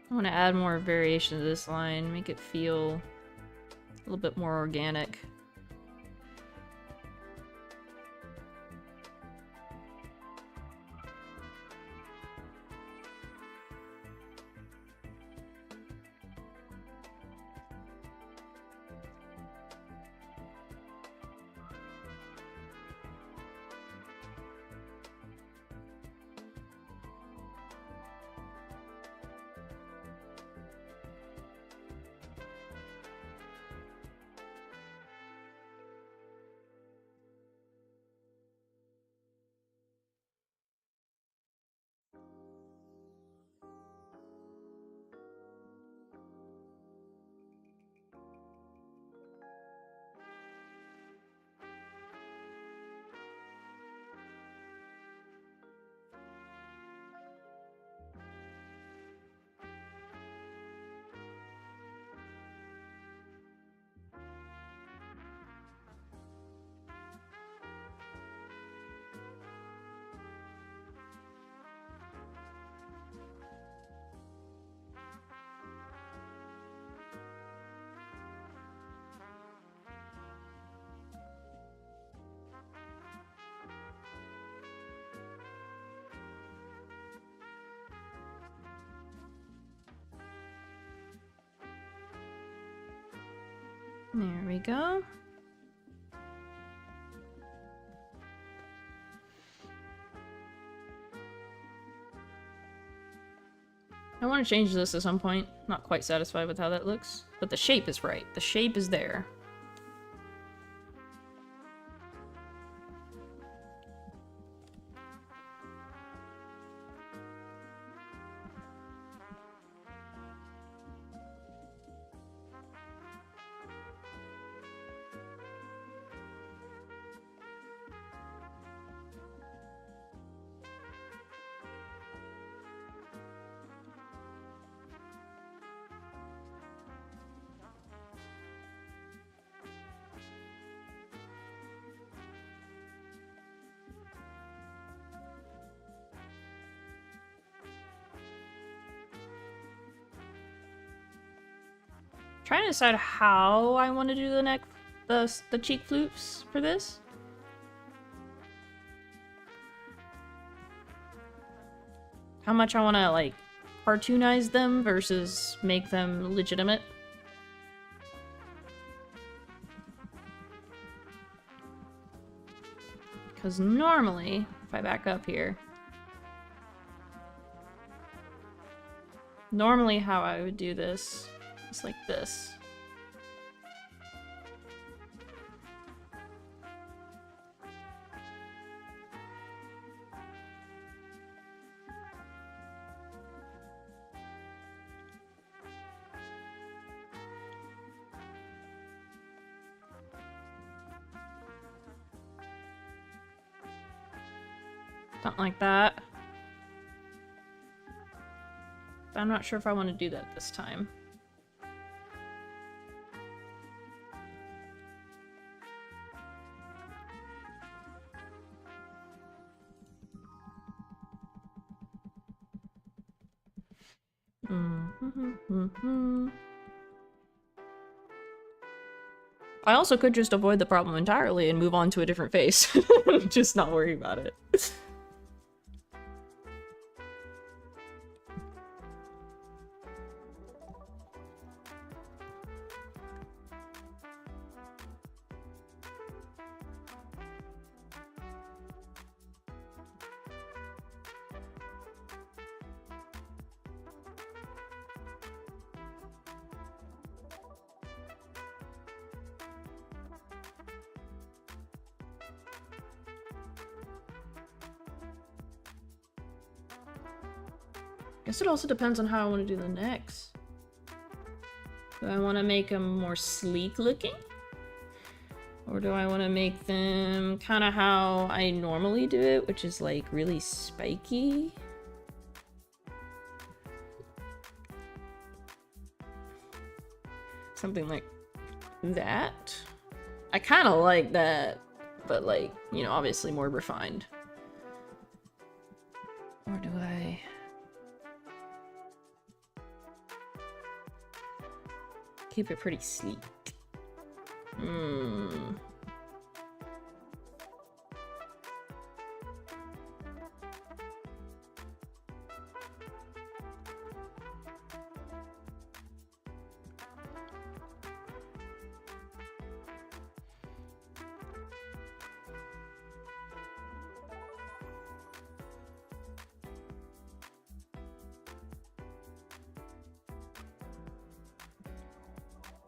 I want to add more variation to this line, make it feel a little bit more organic. There we go. I want to change this at some point. Not quite satisfied with how that looks, but the shape is right. The shape is there. Trying to decide how I want to do the neck, the cheek flutes for this. How much I want to like cartoonize them versus make them legitimate. Because normally, if I back up here, normally how I would do this is like this. Something like that. But I'm not sure if I want to do that this time. I also could just avoid the problem entirely and move on to a different face. Just not worry about it. Guess it also depends on how I want to do the necks. Do I want to make them more sleek looking? Or do I want to make them kind of how I normally do it, which is like really spiky? Something like that. I kind of like that, but like, you know, obviously more refined. Or do I... keep it pretty sleek?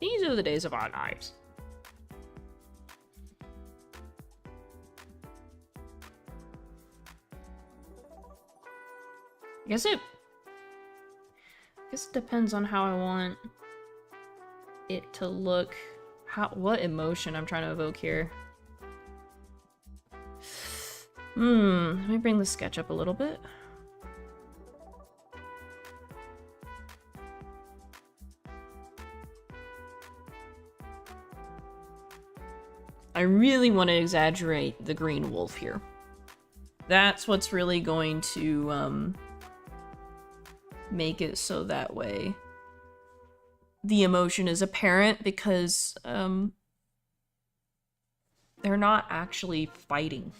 These are the days of odd knives. I guess it depends on how I want it to look. What emotion I'm trying to evoke here. Let me bring the sketch up a little bit. I really want to exaggerate the green wolf here. That's what's really going to make it so that way the emotion is apparent, because they're not actually fighting.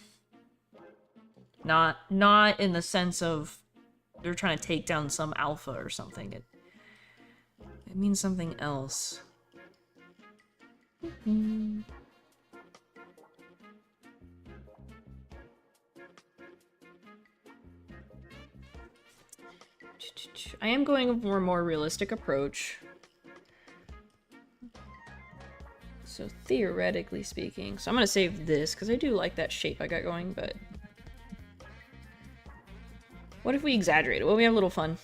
Not in the sense of they're trying to take down some alpha or something. It means something else. I am going for a more realistic approach. So theoretically speaking, so I'm gonna save this because I do like that shape I got going, but what if we exaggerate it? Well, we have a little fun.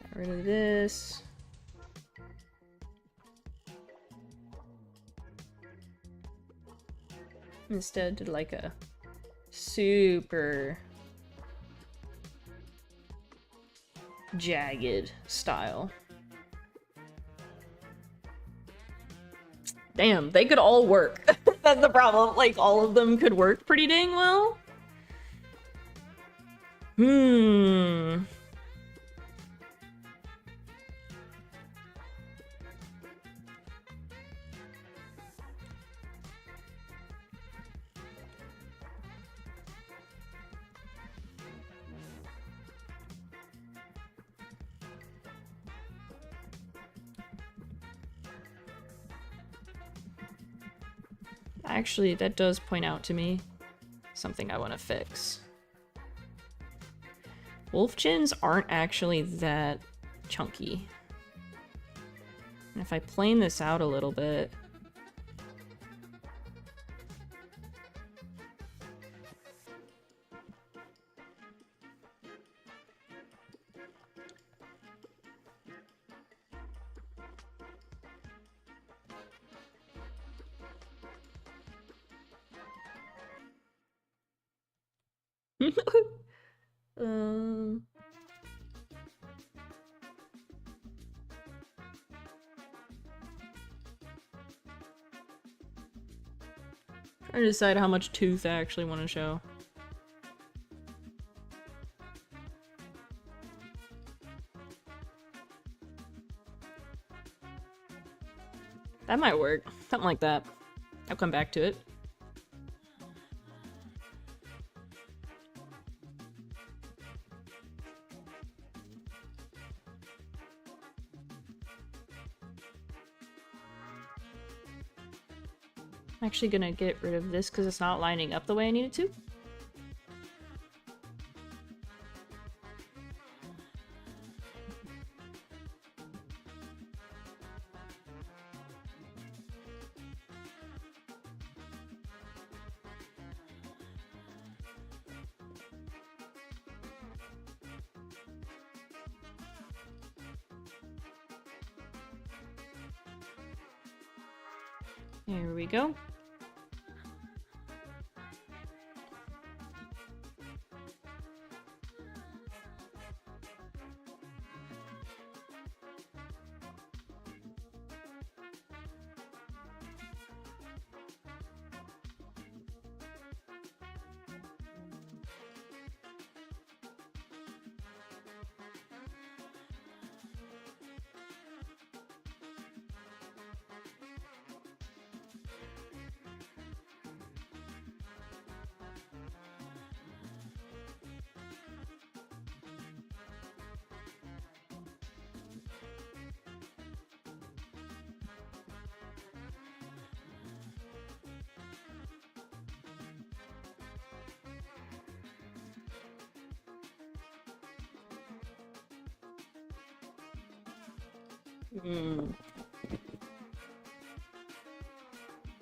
Got rid of this. Instead did like a super jagged style. Damn, they could all work. That's the problem. Like, all of them could work pretty dang well. Actually, that does point out to me something I want to fix. Wolf chins aren't actually that chunky. And if I plane this out a little bit... Trying to decide how much tooth I actually want to show. That might work. Something like that. I'll come back to it. I'm actually gonna get rid of this because it's not lining up the way I need it to. There we go.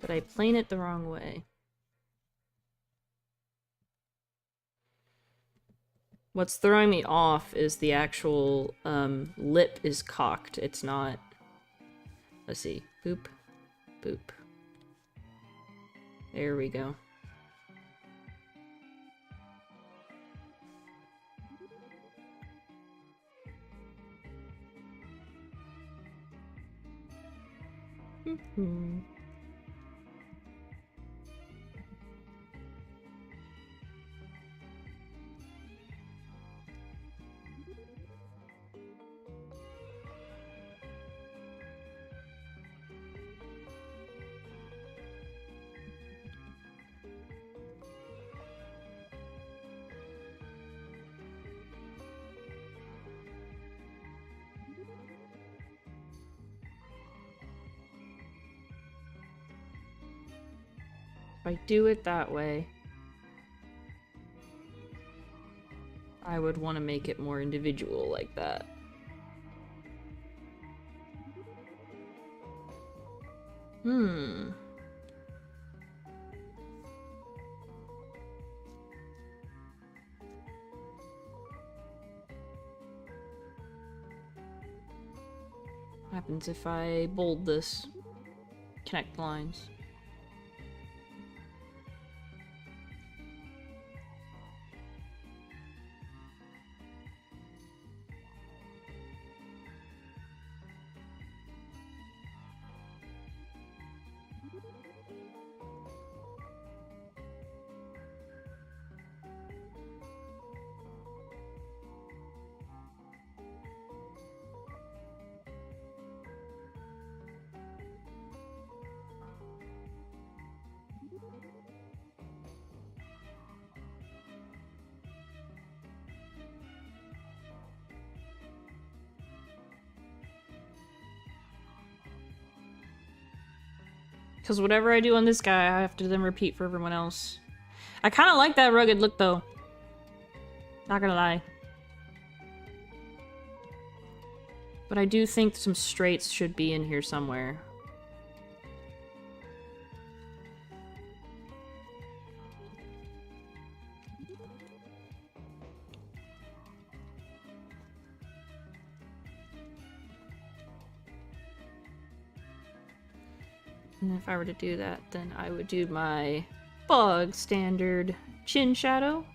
But I plane it the wrong way. What's throwing me off is the actual lip is cocked. It's not... Let's see. Boop. Boop. There we go. If I do it that way, I would want to make it more individual like that. What happens if I bold this? Connect lines. Because whatever I do on this guy, I have to then repeat for everyone else. I kind of like that rugged look, though. Not gonna lie. But I do think some straights should be in here somewhere. And if I were to do that, then I would do my bog standard chin shadow.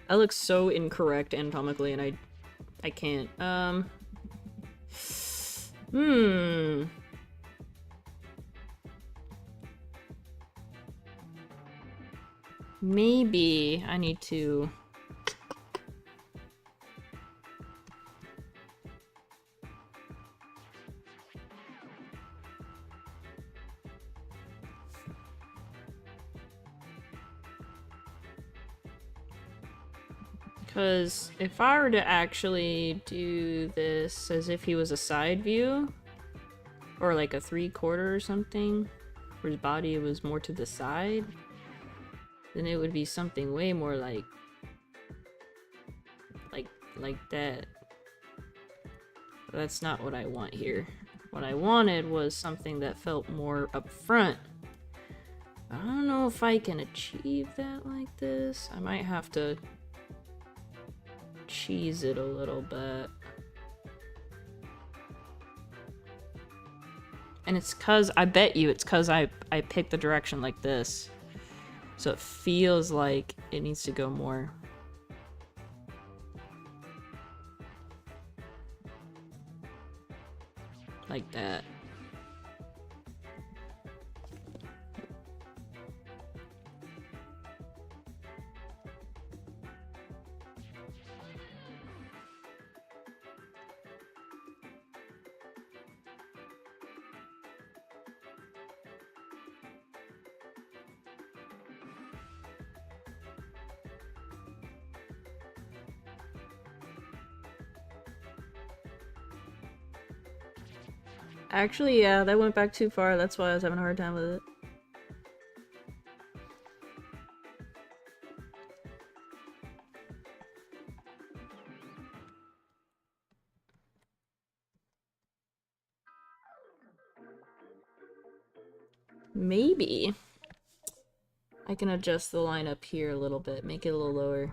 That looks so incorrect anatomically, and I can't. Maybe I need to... Because if I were to actually do this as if he was a side view, or like a 3/4 or something, where his body was more to the side, then it would be something way more like that. But that's not what I want here. What I wanted was something that felt more up front. I don't know if I can achieve that like this. I might have to cheese it a little bit. And it's cause, I bet you it's cause I picked the direction like this. So it feels like it needs to go more. Like that. Actually, yeah, that went back too far. That's why I was having a hard time with it. Maybe I can adjust the line up here a little bit, make it a little lower.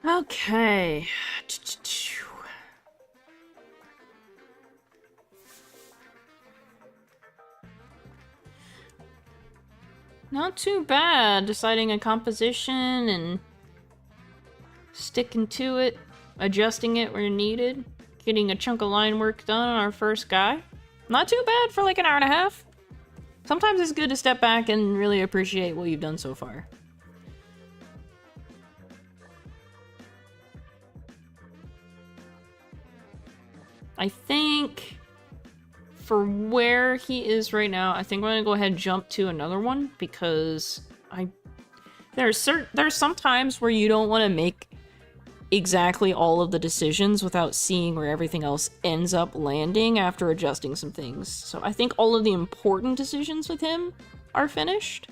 Okay. Not too bad, deciding a composition and sticking to it, adjusting it where needed, getting a chunk of line work done on our first guy. Not too bad for like an hour and a half. Sometimes it's good to step back and really appreciate what you've done so far. I think for where he is right now, I think I'm gonna go ahead and jump to another one because there's some times where you don't want to make exactly all of the decisions without seeing where everything else ends up landing after adjusting some things. So I think all of the important decisions with him are finished.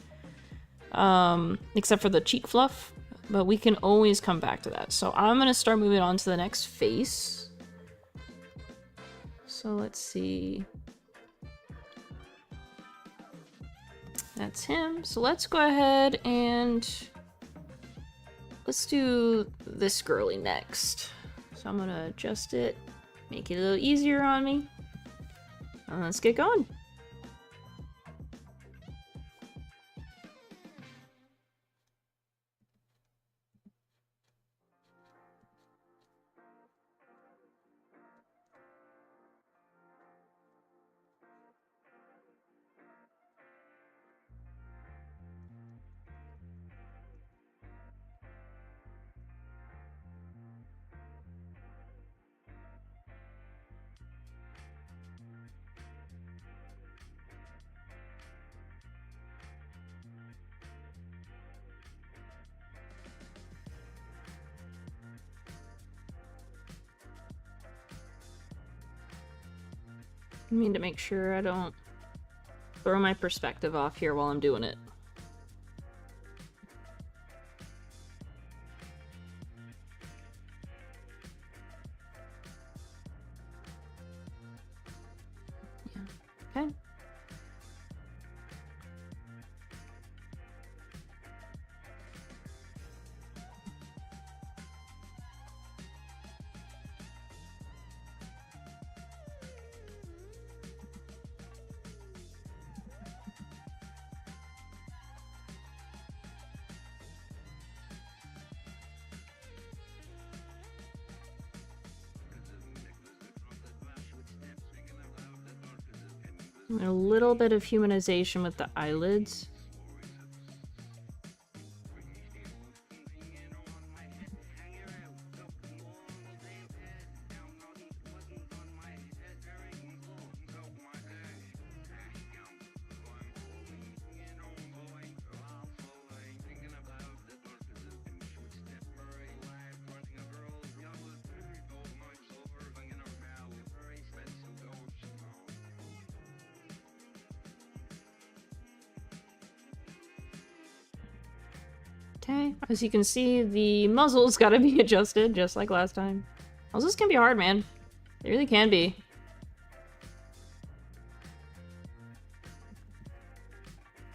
Except for the cheek fluff, but we can always come back to that. So I'm gonna start moving on to the next face. So let's see. That's him. So let's go ahead and let's do this girly next. So I'm gonna adjust it, make it a little easier on me. And let's get going. I mean to make sure I don't throw my perspective off here while I'm doing it. Yeah. Okay. A little bit of humanization with the eyelids. Okay, as you can see, the muzzle's gotta be adjusted, just like last time. Muzzles can be hard, man. They really can be.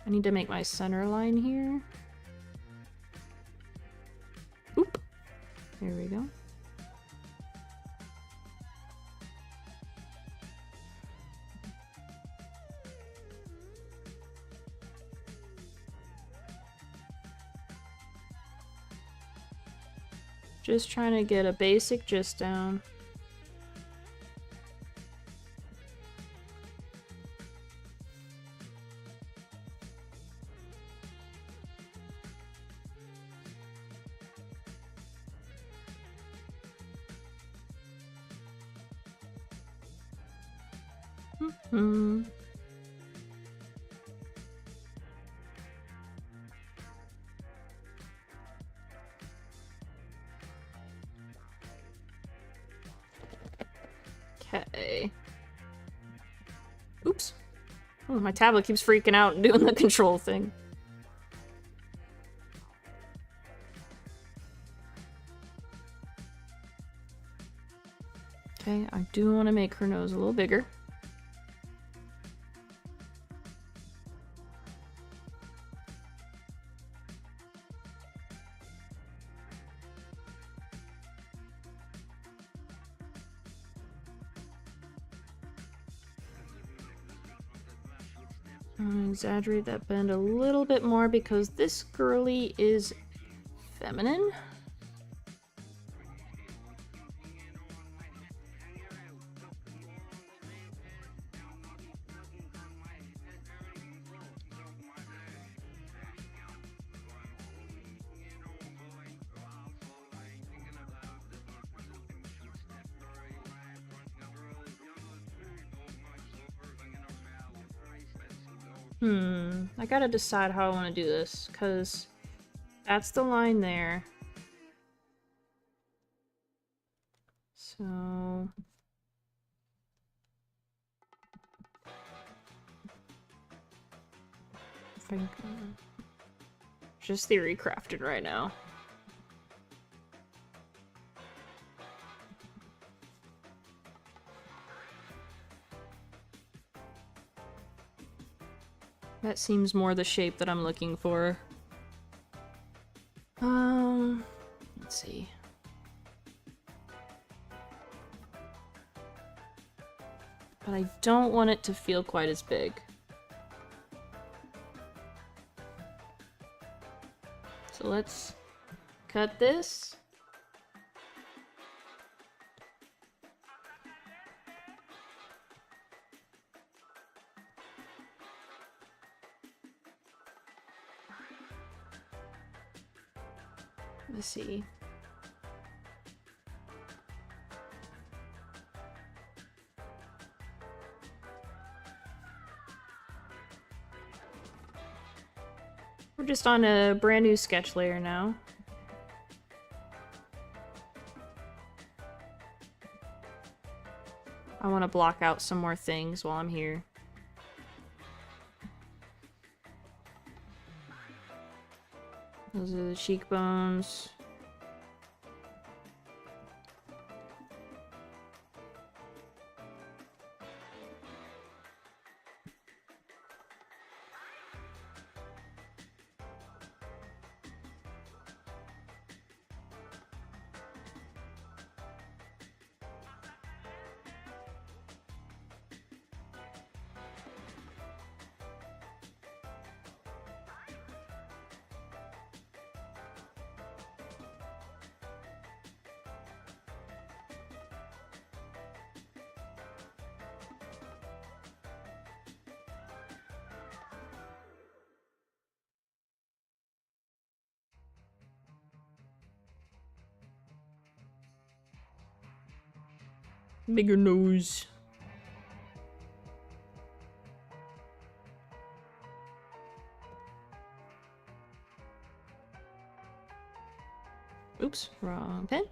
I need to make my center line here. Oop. There we go. Just trying to get a basic gist down. Mm-hmm. Okay. Oops. Oh, my tablet keeps freaking out and doing the control thing. Okay, I do want to make her nose a little bigger. Exaggerate that bend a little bit more because this girly is feminine. I gotta decide how I want to do this, because that's the line there. So... I think... just theory crafted right now. That seems more the shape that I'm looking for. Let's see. But I don't want it to feel quite as big. So let's cut this. Let's see. We're just on a brand new sketch layer now. I want to block out some more things while I'm here. Those are the cheekbones. Bigger nose. Oops, wrong pen.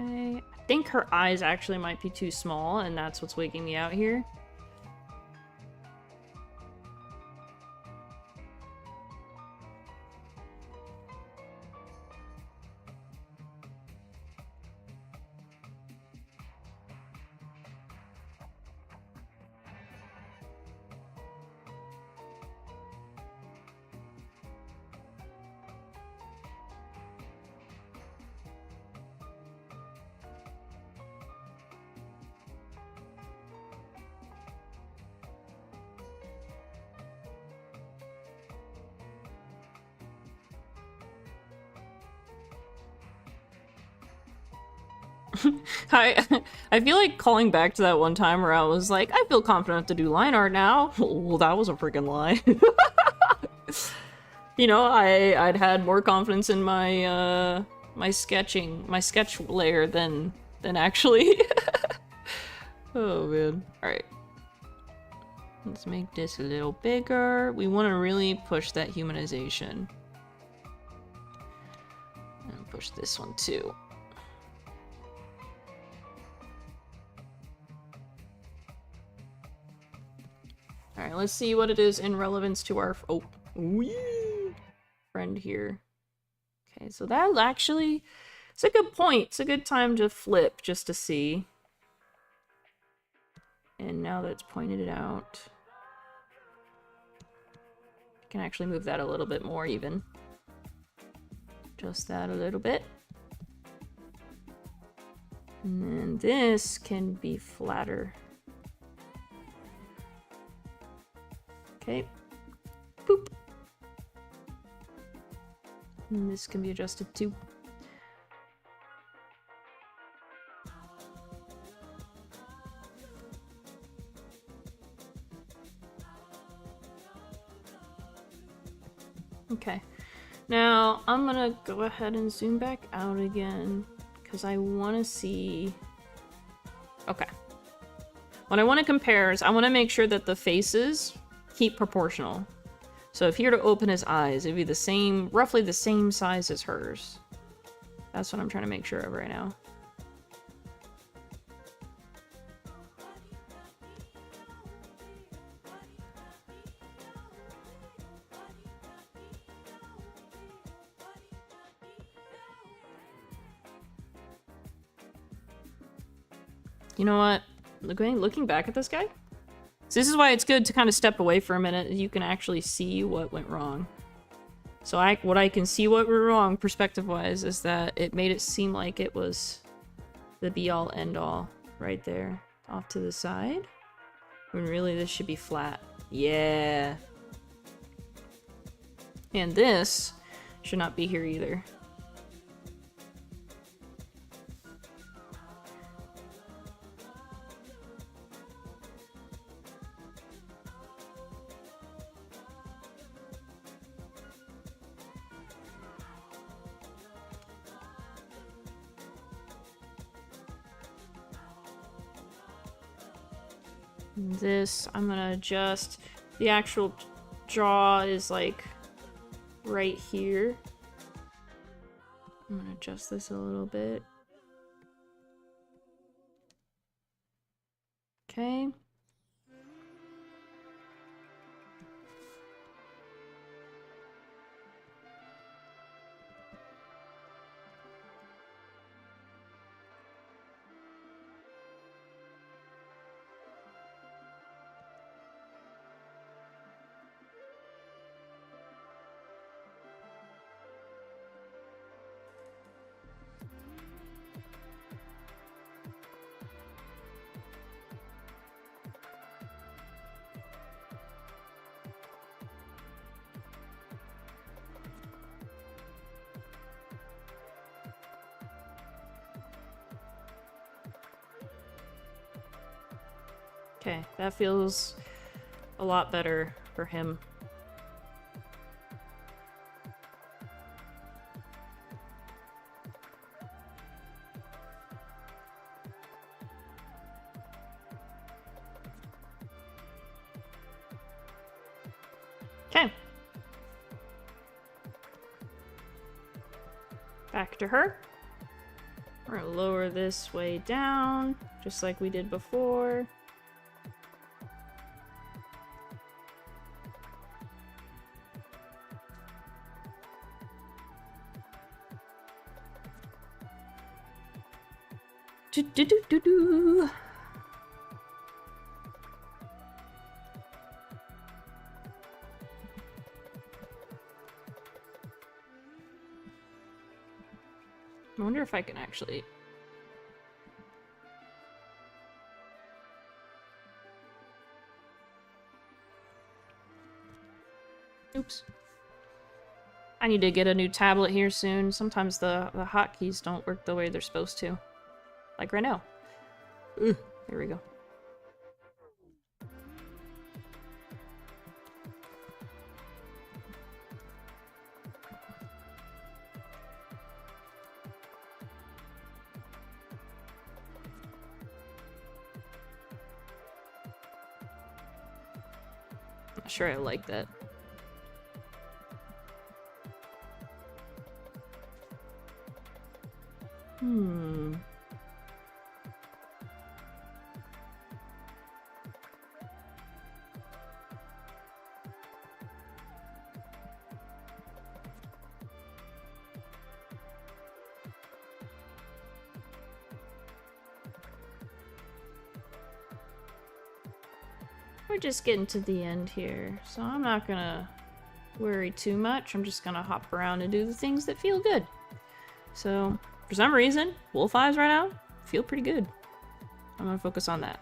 I think her eyes actually might be too small, and that's what's wigging me out here. I feel like calling back to that one time where I was like, I feel confident to do line art now. Well, that was a freaking lie. You know, I'd had more confidence in my my sketch layer than actually. Oh man. Alright. Let's make this a little bigger. We want to really push that humanization. And push this one too. Alright, let's see what it is in relevance to our friend here. Okay, so that actually, it's a good point. It's a good time to flip just to see. And now that it's pointed it out, I can actually move that a little bit more even. Just that a little bit. And then this can be flatter. Okay. Boop. And this can be adjusted too. Okay. Now, I'm gonna go ahead and zoom back out again, because I want to see... Okay. What I want to compare is I want to make sure that the faces keep proportional. So if he were to open his eyes, it'd be the same, roughly the same size as hers. That's what I'm trying to make sure of right now. You know what? Looking back at this guy, so this is why it's good to kind of step away for a minute. You can actually see what went wrong. So what I can see what went wrong perspective-wise is that it made it seem like it was the be-all, end-all right there off to the side, when really this should be flat. Yeah. And this should not be here either. This, I'm gonna adjust. The actual jaw is like right here. I'm gonna adjust this a little bit. Okay. Okay, that feels a lot better for him. Okay. Back to her. We're gonna lower this way down, just like we did before. Do-do-do-do-do. I wonder if I can actually... Oops. I need to get a new tablet here soon. Sometimes the hotkeys don't work the way they're supposed to. Like right now. Here we go. Not sure I like that. We're just getting to the end here, so I'm not gonna worry too much. I'm just gonna hop around and do the things that feel good. So, for some reason, wolf eyes right now, feel pretty good. I'm gonna focus on that.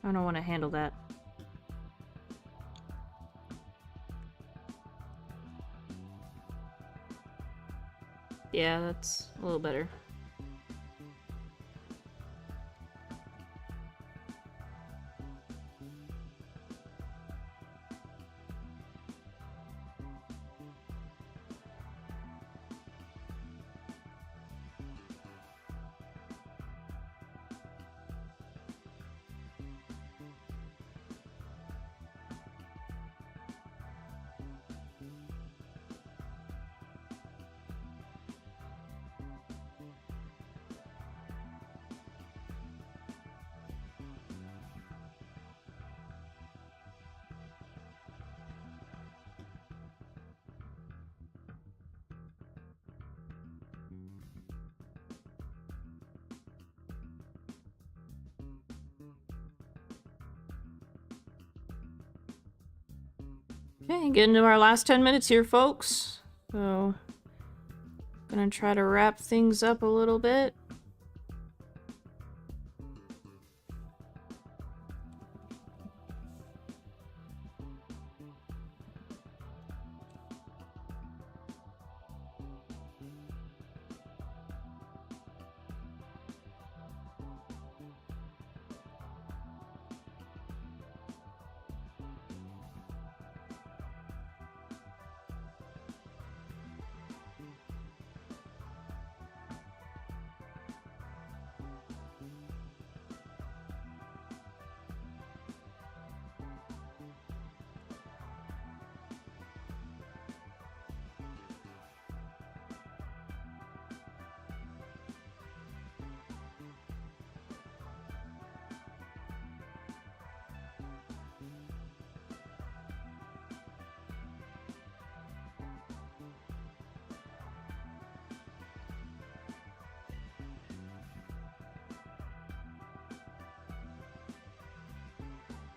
I don't want to handle that. Yeah, that's a little better. Okay, getting to our last 10 minutes here, folks. So, gonna try to wrap things up a little bit.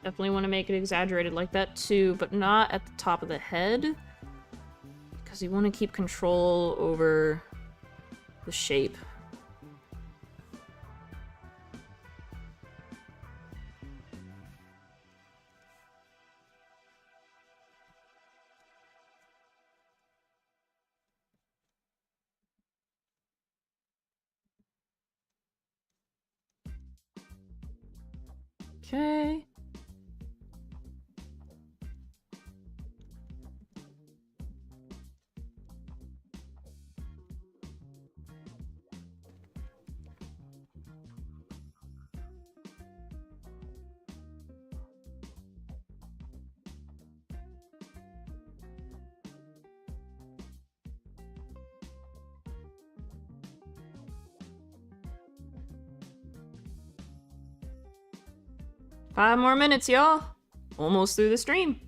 Definitely want to make it exaggerated like that too, but not at the top of the head. Because you want to keep control over the shape. Okay. Five more minutes, y'all. Almost through the stream.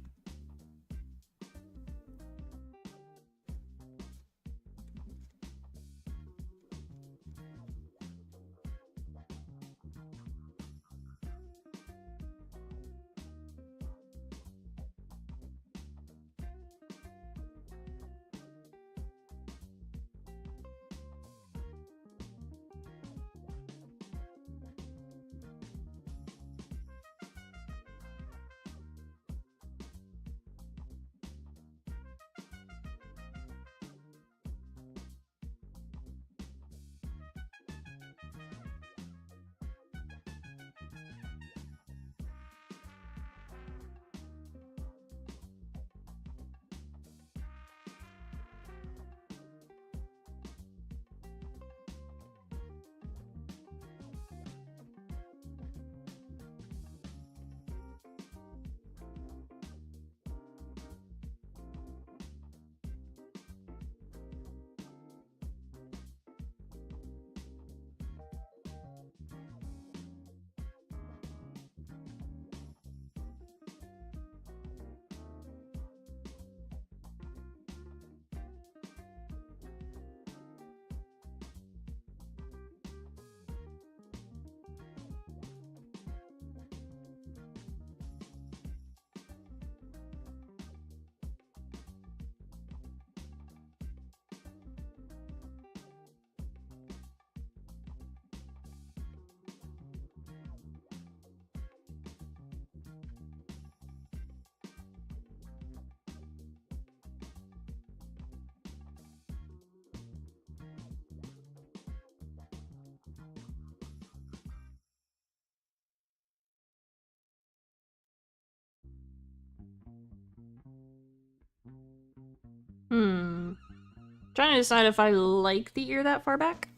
Trying to decide if I like the ear that far back,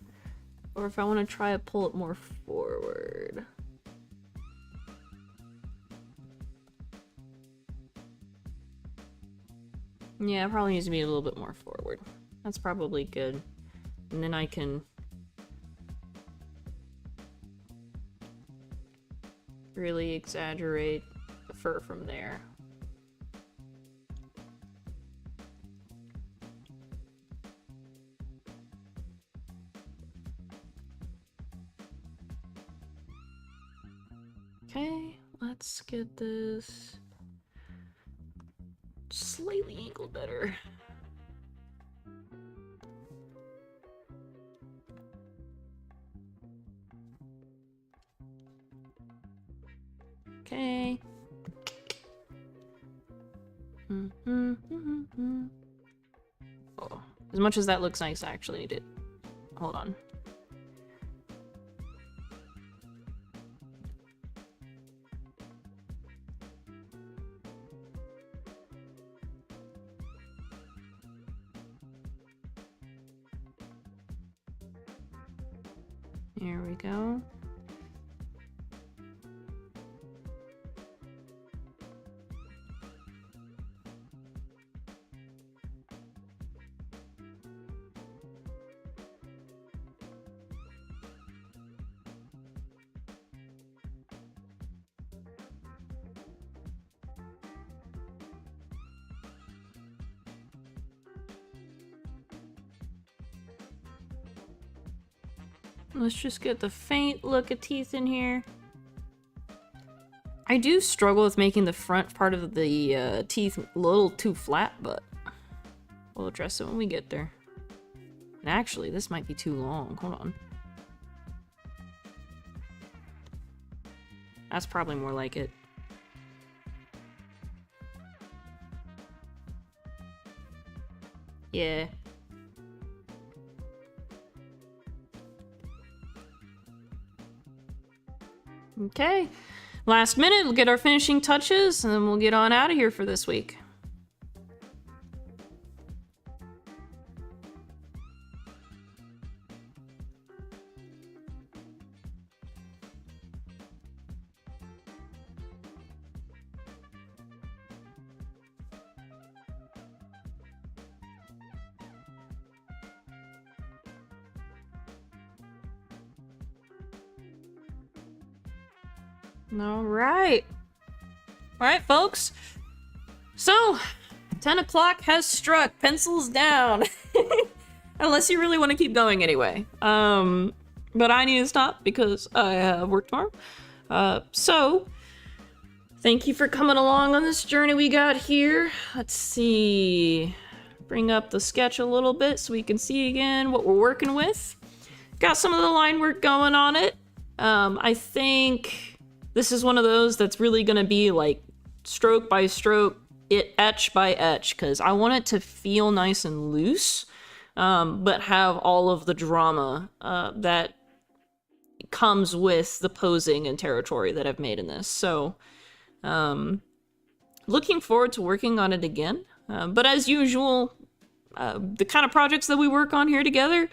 or if I want to try to pull it more forward. Yeah, it probably needs to be a little bit more forward. That's probably good. And then I can really exaggerate the fur from there. Okay, let's get this slightly angled better. Okay. Oh, as much as that looks nice, I actually need it. Hold on. Here we go. Let's just get the faint look of teeth in here. I do struggle with making the front part of the teeth a little too flat, but we'll address it when we get there. And actually, this might be too long. Hold on. That's probably more like it. Yeah. Okay, last minute, we'll get our finishing touches, and then we'll get on out of here for this week. All right, folks. So, 10 o'clock has struck. Pencils down. Unless you really want to keep going anyway. But I need to stop because I have work tomorrow. So, thank you for coming along on this journey we got here. Let's see. Bring up the sketch a little bit so we can see again what we're working with. Got some of the line work going on it. I think this is one of those that's really gonna be like stroke by stroke, etch by etch, because I want it to feel nice and loose, but have all of the drama that comes with the posing and territory that I've made in this. So, looking forward to working on it again. But as usual, the kind of projects that we work on here together,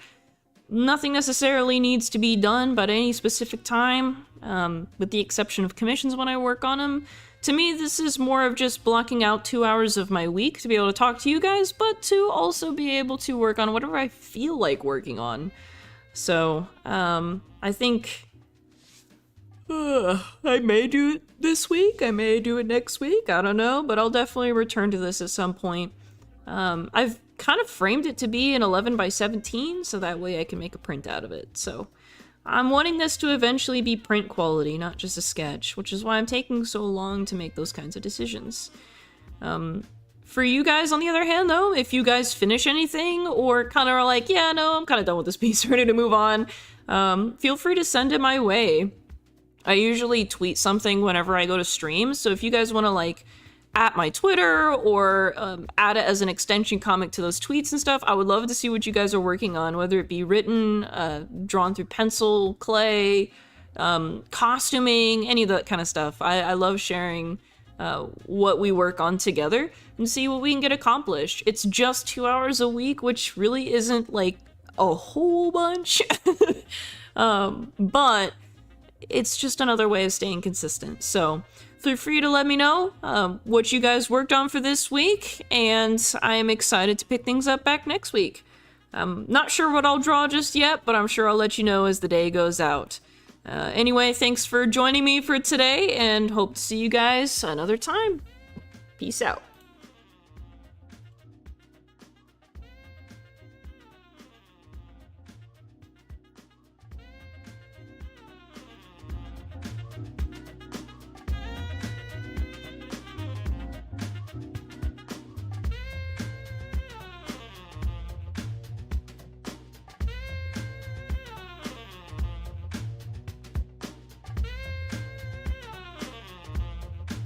nothing necessarily needs to be done by any specific time, with the exception of commissions when I work on them. To me, this is more of just blocking out 2 hours of my week to be able to talk to you guys, but to also be able to work on whatever I feel like working on. So, I think I may do it this week, I may do it next week, I don't know, but I'll definitely return to this at some point. I've kind of framed it to be an 11 by 17, so that way I can make a print out of it. So I'm wanting this to eventually be print quality, not just a sketch, which is why I'm taking so long to make those kinds of decisions. For you guys, on the other hand, though, if you guys finish anything or kind of are like, yeah, no, I'm kind of done with this piece, ready to move on, feel free to send it my way. I usually tweet something whenever I go to stream, so if you guys want to, like, at my Twitter or add it as an extension comic to those tweets and stuff, I would love to see what you guys are working on, whether it be written, drawn through pencil, clay, costuming, any of that kind of stuff. I love sharing what we work on together and see what we can get accomplished. It's just 2 hours a week, which really isn't like a whole bunch, but it's just another way of staying consistent. So feel free to let me know what you guys worked on for this week, and I am excited to pick things up back next week. I'm not sure what I'll draw just yet, but I'm sure I'll let you know as the day goes out. Anyway, thanks for joining me for today, and hope to see you guys another time. Peace out.